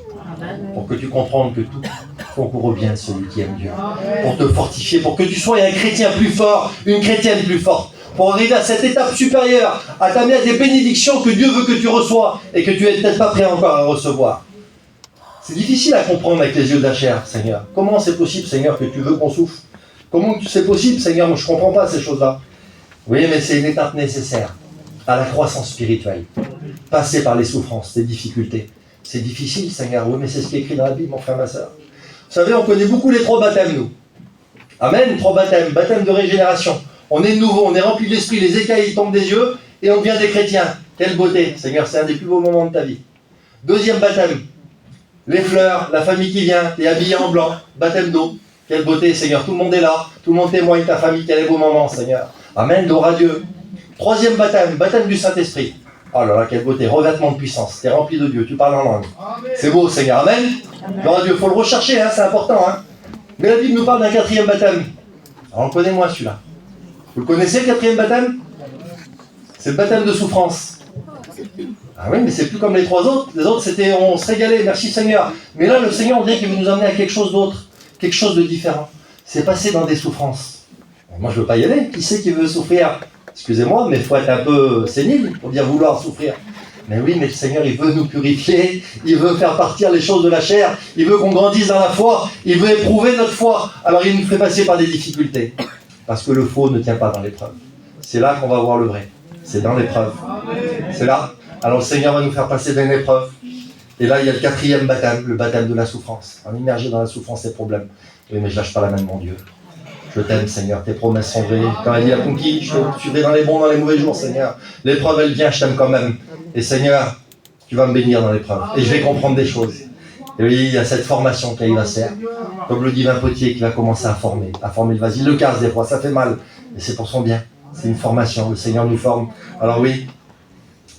Speaker 1: Pour que tu comprennes que tout concourt au bien de celui qui aime Dieu. Pour te fortifier, pour que tu sois un chrétien plus fort, une chrétienne plus forte. Pour arriver à cette étape supérieure, à t'amener à des bénédictions que Dieu veut que tu reçois et que tu n'es peut-être pas prêt encore à recevoir. C'est difficile à comprendre avec les yeux de la chair, Seigneur. Comment c'est possible, Seigneur, que tu veux qu'on souffre? Comment c'est possible, Seigneur? Moi, je ne comprends pas ces choses-là. Oui, mais c'est une étape nécessaire à la croissance spirituelle. Passer par les souffrances, les difficultés. C'est difficile, Seigneur. Oui, mais c'est ce qui est écrit dans la Bible, mon frère, ma soeur. Vous savez, on connaît beaucoup les 3 baptêmes, nous. Amen, 3 baptêmes. Baptême de régénération. On est nouveau, on est rempli de l'esprit, les écailles tombent des yeux et on devient des chrétiens. Quelle beauté, Seigneur, c'est un des plus beaux moments de ta vie. 2e baptême. Les fleurs, la famille qui vient, t'es habillé en blanc, baptême d'eau. Quelle beauté, Seigneur, tout le monde est là, tout le monde témoigne, ta famille, quel est beau moment, Seigneur. Amen, gloire à Dieu. 3e baptême, baptême du Saint-Esprit. Oh là là, quelle beauté, revêtement de puissance, t'es rempli de Dieu, tu parles en langue. Amen. C'est beau, Seigneur, amen. Gloire à Dieu, il faut le rechercher, hein, c'est important. Hein. Mais la Bible nous parle d'un 4e baptême. Alors, on le connaît moins celui-là. Vous le connaissez, le 4e baptême? C'est le baptême de souffrance. Ah oui, mais c'est plus comme les 3 autres. Les autres, c'était on se régalait, merci Seigneur. Mais là, le Seigneur, on dirait qu'il veut nous emmener à quelque chose d'autre, quelque chose de différent. C'est passer dans des souffrances. Moi, je ne veux pas y aller. Qui c'est qui veut souffrir? Excusez-moi, mais il faut être un peu sénile pour bien vouloir souffrir. Mais oui, mais le Seigneur, il veut nous purifier, il veut faire partir les choses de la chair, il veut qu'on grandisse dans la foi, il veut éprouver notre foi. Alors il nous fait passer par des difficultés. Parce que le faux ne tient pas dans l'épreuve. C'est là qu'on va voir le vrai. C'est dans l'épreuve. C'est là. Alors le Seigneur va nous faire passer dans l'épreuve. Et là, il y a le 4e baptême, le baptême de la souffrance. On est immergé dans la souffrance et les problèmes. Oui, mais je lâche pas la main de mon Dieu. Je t'aime, Seigneur, tes promesses sont vraies. Quand elle dit à conquis, je te suivrai dans les bons, dans les mauvais jours, Seigneur. L'épreuve, elle vient, je t'aime quand même. Et Seigneur, tu vas me bénir dans l'épreuve. Et je vais comprendre des choses. Et oui, il y a cette formation qu'il va faire. Comme le divin potier qui va commencer à former le vase. Il le casse des fois, ça fait mal. Mais c'est pour son bien. C'est une formation. Le Seigneur nous forme. Alors oui,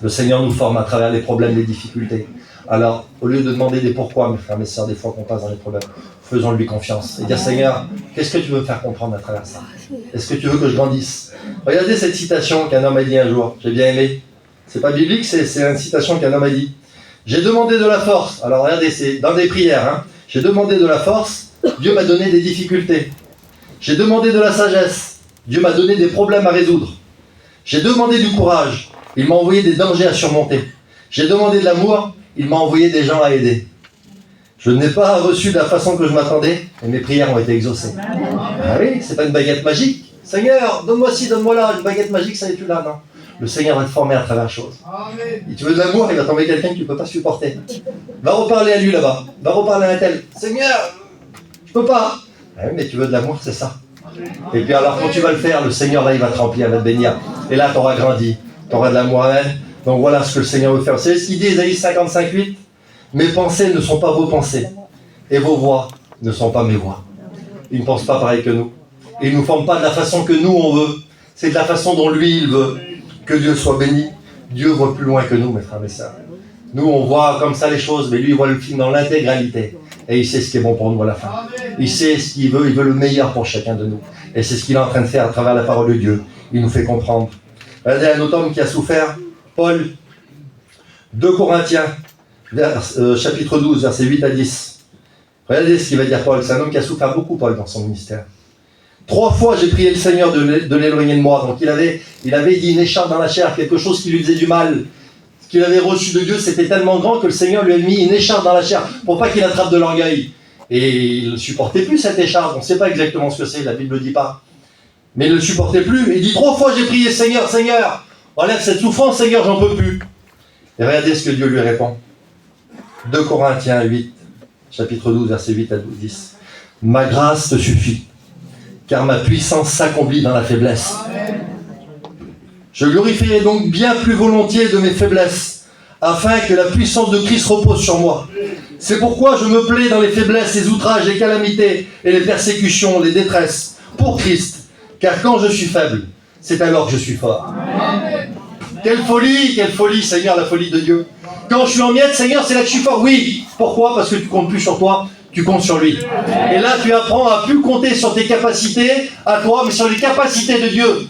Speaker 1: le Seigneur nous forme à travers les problèmes, les difficultés. Alors, au lieu de demander des pourquoi, mes frères, mes sœurs, des fois qu'on passe dans les problèmes, faisons-lui confiance. Et dire, Seigneur, qu'est-ce que tu veux me faire comprendre à travers ça? Est-ce que tu veux que je grandisse? Regardez cette citation qu'un homme a dit un jour. J'ai bien aimé. C'est pas biblique, c'est une citation qu'un homme a dit. J'ai demandé de la force. Alors regardez, c'est dans des prières. Hein. J'ai demandé de la force. Dieu m'a donné des difficultés. J'ai demandé de la sagesse. Dieu m'a donné des problèmes à résoudre. J'ai demandé du courage. Il m'a envoyé des dangers à surmonter. J'ai demandé de l'amour. Il m'a envoyé des gens à aider. Je n'ai pas reçu de la façon que je m'attendais, et mes prières ont été exaucées. Ah oui, c'est pas une baguette magique. Seigneur, donne-moi ci, donne-moi là. Une baguette magique, ça n'est plus là, non. Le Seigneur va te former à travers la chose. Et tu veux de l'amour, il va t'envoyer quelqu'un que tu ne peux pas supporter. Va reparler à lui là-bas. Va reparler à un tel. Seigneur, je peux pas. Ah oui, mais tu veux de l'amour, c'est ça. Et puis alors, quand tu vas le faire, le Seigneur, là, il va te remplir, il va te bénir. Et là, tu auras grandi. Tu auras de l'amour. Amen. Donc voilà ce que le Seigneur veut faire. Vous savez ce qu'il dit, Ésaïe 55:8 ? Mes pensées ne sont pas vos pensées. Et vos voix ne sont pas mes voix. Il ne pense pas pareil que nous. Il ne nous forme pas de la façon que nous, on veut. C'est de la façon dont lui, il veut. Que Dieu soit béni. Dieu voit plus loin que nous, mes frères et sœurs. Nous, on voit comme ça les choses, mais lui, il voit le film dans l'intégralité. Et il sait ce qui est bon pour nous à la fin. Il sait ce qu'il veut, il veut le meilleur pour chacun de nous. Et c'est ce qu'il est en train de faire à travers la parole de Dieu. Il nous fait comprendre. Regardez un autre homme qui a souffert, Paul, 2 Corinthiens, chapitre 12, versets 8 à 10. Regardez ce qu'il va dire Paul. C'est un homme qui a souffert beaucoup, Paul, dans son ministère. 3 fois, j'ai prié le Seigneur de l'éloigner de moi. Donc il avait dit une écharpe dans la chair, quelque chose qui lui faisait du mal. Ce qu'il avait reçu de Dieu, c'était tellement grand que le Seigneur lui a mis une écharpe dans la chair pour pas qu'il attrape de l'orgueil. Et il ne supportait plus cette écharpe. On ne sait pas exactement ce que c'est, la Bible ne le dit pas. Mais il ne le supportait plus. Il dit 3 fois, j'ai prié Seigneur, Seigneur, enlève cette souffrance, Seigneur, j'en peux plus. Et regardez ce que Dieu lui répond. 2 Corinthiens 8, chapitre 12, versets 8 à 10. Ma grâce te suffit, car ma puissance s'accomplit dans la faiblesse. Je glorifierai donc bien plus volontiers de mes faiblesses, afin que la puissance de Christ repose sur moi. C'est pourquoi je me plais dans les faiblesses, les outrages, les calamités et les persécutions, les détresses, pour Christ, car quand je suis faible, c'est alors que je suis fort. Quelle folie, Seigneur, la folie de Dieu. Quand je suis en miettes, Seigneur, c'est là que je suis fort. Oui, pourquoi? Parce que tu comptes plus sur toi, tu comptes sur lui. Et là, tu apprends à plus compter sur tes capacités, à toi, mais sur les capacités de Dieu.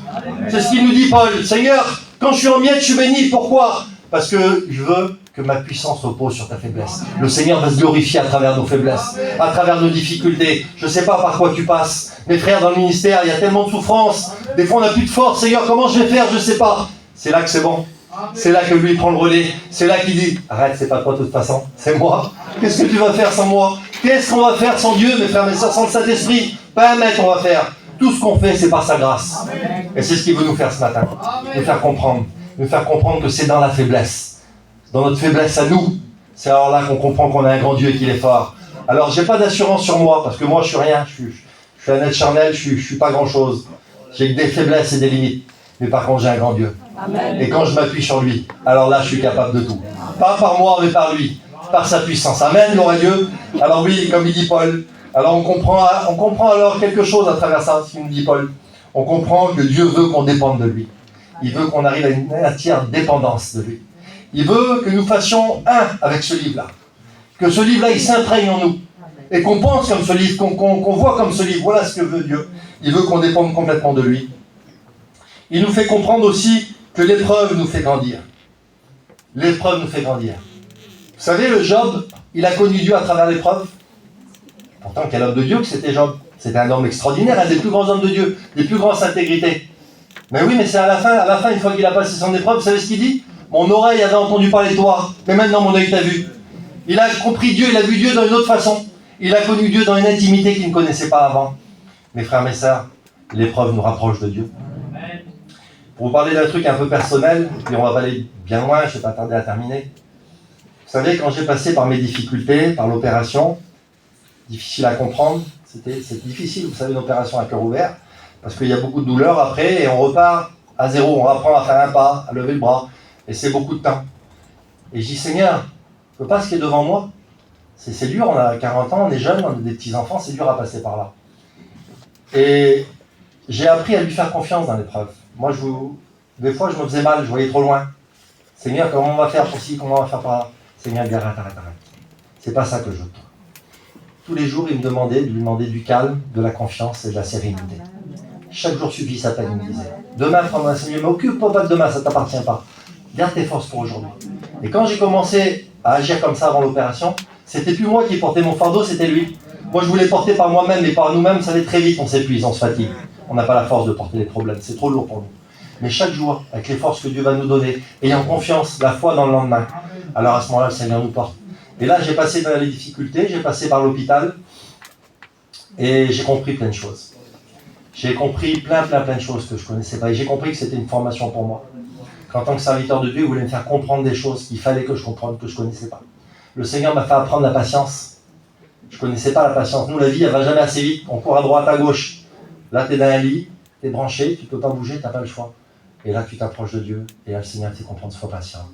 Speaker 1: C'est ce qu'il nous dit, Paul. Seigneur, quand je suis en miettes, je suis béni. Pourquoi? Parce que je veux que ma puissance repose sur ta faiblesse. Le Seigneur va se glorifier à travers nos faiblesses, à travers nos difficultés. Je ne sais pas par quoi tu passes. Mes frères, dans le ministère, il y a tellement de souffrance. Des fois, on n'a plus de force. Seigneur, comment je vais faire? Je ne sais pas. C'est là que c'est bon. C'est là que lui prend le relais. C'est là qu'il dit, arrête, c'est pas toi de toute façon, c'est moi. Qu'est-ce que tu vas faire sans moi? Qu'est-ce qu'on va faire sans Dieu, mes frères, mes sœurs, sans le Saint-Esprit? Pas un mètre on va faire. Tout ce qu'on fait, c'est par sa grâce. Et c'est ce qu'il veut nous faire ce matin. Nous faire comprendre que c'est dans la faiblesse. Dans notre faiblesse à nous, c'est alors là qu'on comprend qu'on a un grand Dieu et qu'il est fort. Alors, j'ai pas d'assurance sur moi, parce que moi, je suis rien. Je suis un être charnel, je suis pas grand-chose. J'ai que des faiblesses et des limites. Mais par contre, j'ai un grand Dieu. Amen. Et quand je m'appuie sur lui, alors là, je suis capable de tout. Pas par moi, mais par lui. Par sa puissance. Amen, gloire à Dieu. Alors oui, comme il dit Paul, alors on comprend alors quelque chose à travers ça, ce qu'il nous dit Paul. On comprend que Dieu veut qu'on dépende de lui. Il veut qu'on arrive à une entière dépendance de lui. Il veut que nous fassions un avec ce livre-là. Que ce livre-là, il s'imprègne en nous. Et qu'on pense comme ce livre, qu'on voit comme ce livre. Voilà ce que veut Dieu. Il veut qu'on dépende complètement de lui. Il nous fait comprendre aussi que l'épreuve nous fait grandir. L'épreuve nous fait grandir. Vous savez, le Job, il a connu Dieu à travers l'épreuve. Pourtant, quel homme de Dieu que c'était Job. C'était un homme extraordinaire, un des plus grands hommes de Dieu, des plus grandes intégrités. Mais oui, mais c'est à la fin, une fois qu'il a passé son épreuve, vous savez ce qu'il dit? Mon oreille avait entendu parler de toi, mais maintenant mon œil t'a vu. Il a compris Dieu, il a vu Dieu d'une autre façon. Il a connu Dieu dans une intimité qu'il ne connaissait pas avant. Mes frères, mes sœurs, l'épreuve nous rapproche de Dieu. Pour vous parler d'un truc un peu personnel, puis on va aller bien loin, je ne vais pas tarder à terminer. Vous savez, quand j'ai passé par mes difficultés, par l'opération, difficile à comprendre, C'était difficile, vous savez, une opération à cœur ouvert, parce qu'il y a beaucoup de douleur après, et on repart à zéro, on apprend à faire un pas, à lever le bras, et c'est beaucoup de temps. Et je dis, Seigneur, je ne peux pas ce qui est devant moi. C'est dur, on a 40 ans, on est jeunes, on a des petits-enfants, c'est dur à passer par là. Et j'ai appris à lui faire confiance dans l'épreuve. Moi, des fois, je me faisais mal, je voyais trop loin. Seigneur, comment on va faire pour ci, comment on va faire par là? Seigneur, arrête. C'est pas ça que je veux de toi. Tous les jours, il me demandait de lui demander du calme, de la confiance et de la sérénité. Chaque jour suffit sa peine, il me disait. Demain, prends un Seigneur, mais occupe-toi pas de demain, ça ne t'appartient pas. Garde tes forces pour aujourd'hui. Et quand j'ai commencé à agir comme ça avant l'opération, c'était plus moi qui portais mon fardeau, c'était lui. Moi, je voulais porter par moi-même, mais par nous-mêmes, ça allait très vite, on s'épuise, on se fatigue. On n'a pas la force de porter les problèmes, c'est trop lourd pour nous. Mais chaque jour, avec les forces que Dieu va nous donner, ayant confiance, la foi dans le lendemain, alors à ce moment-là, le Seigneur nous porte. Et là, j'ai passé par les difficultés, j'ai passé par l'hôpital, et j'ai compris plein de choses. J'ai compris plein de choses que je ne connaissais pas, et j'ai compris que c'était une formation pour moi. Qu'en tant que serviteur de Dieu, il voulait me faire comprendre des choses qu'il fallait que je comprenne, que je ne connaissais pas. Le Seigneur m'a fait apprendre la patience. Je ne connaissais pas la patience. Nous, la vie, elle ne va jamais assez vite. On court à droite, à gauche. Là, tu es dans un lit, tu es branché, tu ne peux pas bouger, tu n'as pas le choix. Et là, tu t'approches de Dieu, et là, le Seigneur te fait comprendre, sois patient.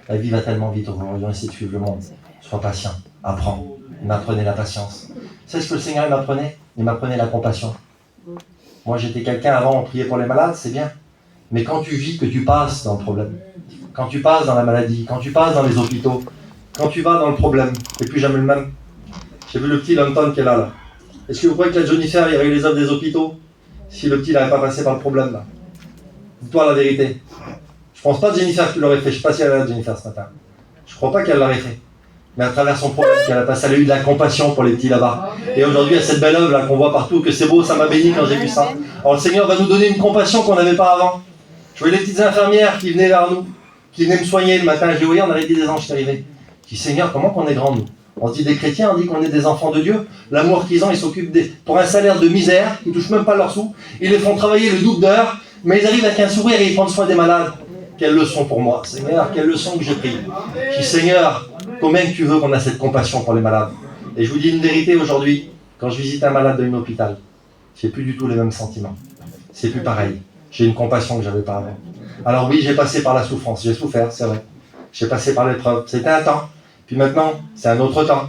Speaker 1: La vie va tellement vite aujourd'hui, on essaie de suivre le monde. Sois patient, apprends. Il m'apprenait la patience. C'est ce que le Seigneur m'apprenait? Il m'apprenait la compassion. Moi, j'étais quelqu'un, avant, on priait pour les malades, c'est bien. Mais quand tu vis que tu passes dans le problème, quand tu passes dans la maladie, quand tu passes dans les hôpitaux, quand tu vas dans le problème, t'es plus jamais le même. J'ai vu le petit Lanton qui est là. Est-ce que vous croyez que la Jennifer, il y aurait eu les œuvres des hôpitaux si le petit n'avait pas passé par le problème là? Dis-toi la vérité. Je pense pas de Jennifer qui l'aurait fait. Je sais pas si elle est là, Jennifer, ce matin. Je crois pas qu'elle l'aurait fait. Mais à travers son problème qu'elle a passé, elle a eu de la compassion pour les petits là-bas. Et aujourd'hui, il y a cette belle œuvre là qu'on voit partout, que c'est beau, ça m'a béni quand j'ai vu ça. Alors le Seigneur va nous donner une compassion qu'on n'avait pas avant. Je voyais les petites infirmières qui venaient vers nous, qui venaient me soigner le matin. Je voyais, on avait dit des anges qui arrivaient. Je dis, Seigneur, comment qu'on est grand nous? On se dit des chrétiens, on dit qu'on est des enfants de Dieu. L'amour qu'ils ont, ils s'occupent pour un salaire de misère, ils ne touchent même pas leurs sous. Ils les font travailler le double d'heures, mais ils arrivent avec un sourire et ils prennent soin des malades. Quelle leçon pour moi, Seigneur, quelle leçon que j'ai prise. Je dis, Seigneur, combien tu veux qu'on a cette compassion pour les malades? Et je vous dis une vérité aujourd'hui, quand je visite un malade dans un hôpital, j'ai plus du tout les mêmes sentiments. C'est plus pareil. J'ai une compassion que j'avais pas avant. Alors oui, j'ai passé par la souffrance, j'ai souffert, c'est vrai. J'ai passé par l'épreuve, c'était un temps. Puis maintenant, c'est un autre temps.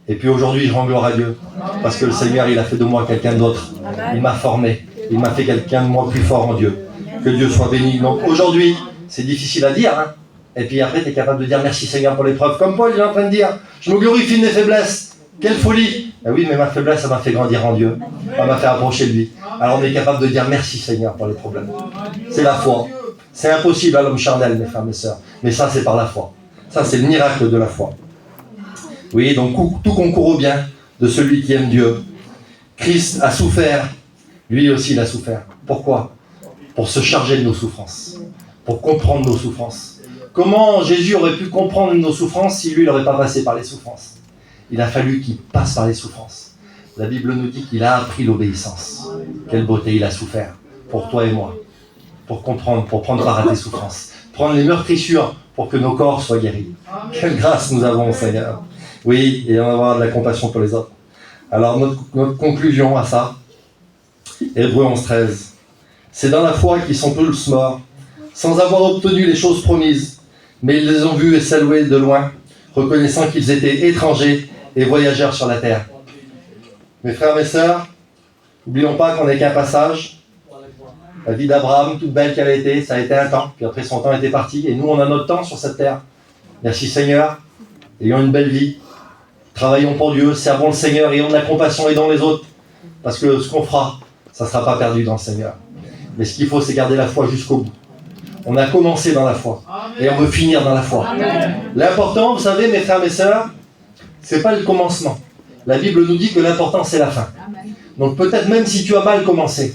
Speaker 1: Et puis aujourd'hui, je rends gloire à Dieu. Parce que le Seigneur, il a fait de moi quelqu'un d'autre. Il m'a formé. Il m'a fait quelqu'un de moi plus fort en Dieu. Que Dieu soit béni. Donc aujourd'hui, c'est difficile à dire. Hein. Et puis après, tu es capable de dire merci Seigneur pour l'épreuve. Comme Paul, il est en train de dire, je me glorifie de mes faiblesses. Quelle folie! Ben oui, mais ma faiblesse, ça m'a fait grandir en Dieu. Ça m'a fait approcher de lui. Alors on est capable de dire merci Seigneur pour les problèmes. C'est la foi. C'est impossible à l'homme charnel, mes frères, mes sœurs. Mais ça, c'est par la foi. Ça, c'est le miracle de la foi. Oui, donc tout concourt au bien de celui qui aime Dieu. Christ a souffert. Lui aussi, il a souffert. Pourquoi? Pour se charger de nos souffrances. Pour comprendre nos souffrances. Comment Jésus aurait pu comprendre nos souffrances si lui, il n'aurait pas passé par les souffrances? Il a fallu qu'il passe par les souffrances. La Bible nous dit qu'il a appris l'obéissance. Quelle beauté il a souffert pour toi et moi. Pour comprendre, pour prendre part à tes souffrances. Prendre les meurtrissures pour que nos corps soient guéris. Quelle grâce nous avons, Seigneur. Oui, et on va avoir de la compassion pour les autres. Alors, notre conclusion à ça, Hébreux 11:13. C'est dans la foi qu'ils sont tous morts, sans avoir obtenu les choses promises, mais ils les ont vus et salués de loin, reconnaissant qu'ils étaient étrangers et voyageurs sur la terre. Mes frères, mes sœurs, n'oublions pas qu'on n'est qu'un passage. La vie d'Abraham, toute belle qu'elle a été, ça a été un temps, puis après son temps était parti, et nous on a notre temps sur cette terre. Merci Seigneur, ayons une belle vie, travaillons pour Dieu, servons le Seigneur, ayons de la compassion, aidons les autres, parce que ce qu'on fera, ça ne sera pas perdu dans le Seigneur. Mais ce qu'il faut, c'est garder la foi jusqu'au bout. On a commencé dans la foi, et on veut finir dans la foi. L'important, vous savez, mes frères, mes sœurs, c'est pas le commencement. La Bible nous dit que l'important, c'est la fin. Donc peut-être même si tu as mal commencé,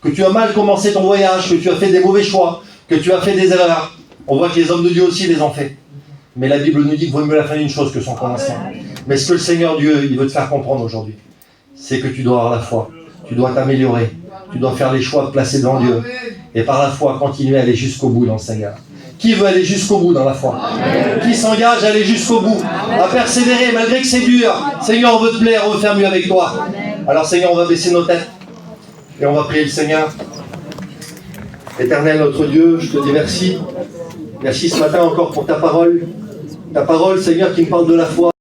Speaker 1: que tu as mal commencé ton voyage, que tu as fait des mauvais choix, que tu as fait des erreurs. On voit que les hommes de Dieu aussi les ont fait. Mais la Bible nous dit qu'il vaut mieux la fin d'une chose que son commencement. Mais ce que le Seigneur Dieu, il veut te faire comprendre aujourd'hui, c'est que tu dois avoir la foi. Tu dois t'améliorer. Tu dois faire les choix de placer devant Dieu. Et par la foi, continuer à aller jusqu'au bout dans le Seigneur. Qui veut aller jusqu'au bout dans la foi? Qui s'engage à aller jusqu'au bout, à persévérer malgré que c'est dur? Seigneur, on veut te plaire, on veut faire mieux avec toi. Alors Seigneur, on va baisser nos têtes et on va prier le Seigneur. Éternel notre Dieu, je te dis merci. Merci ce matin encore pour ta parole. Ta parole, Seigneur, qui me parle de la foi.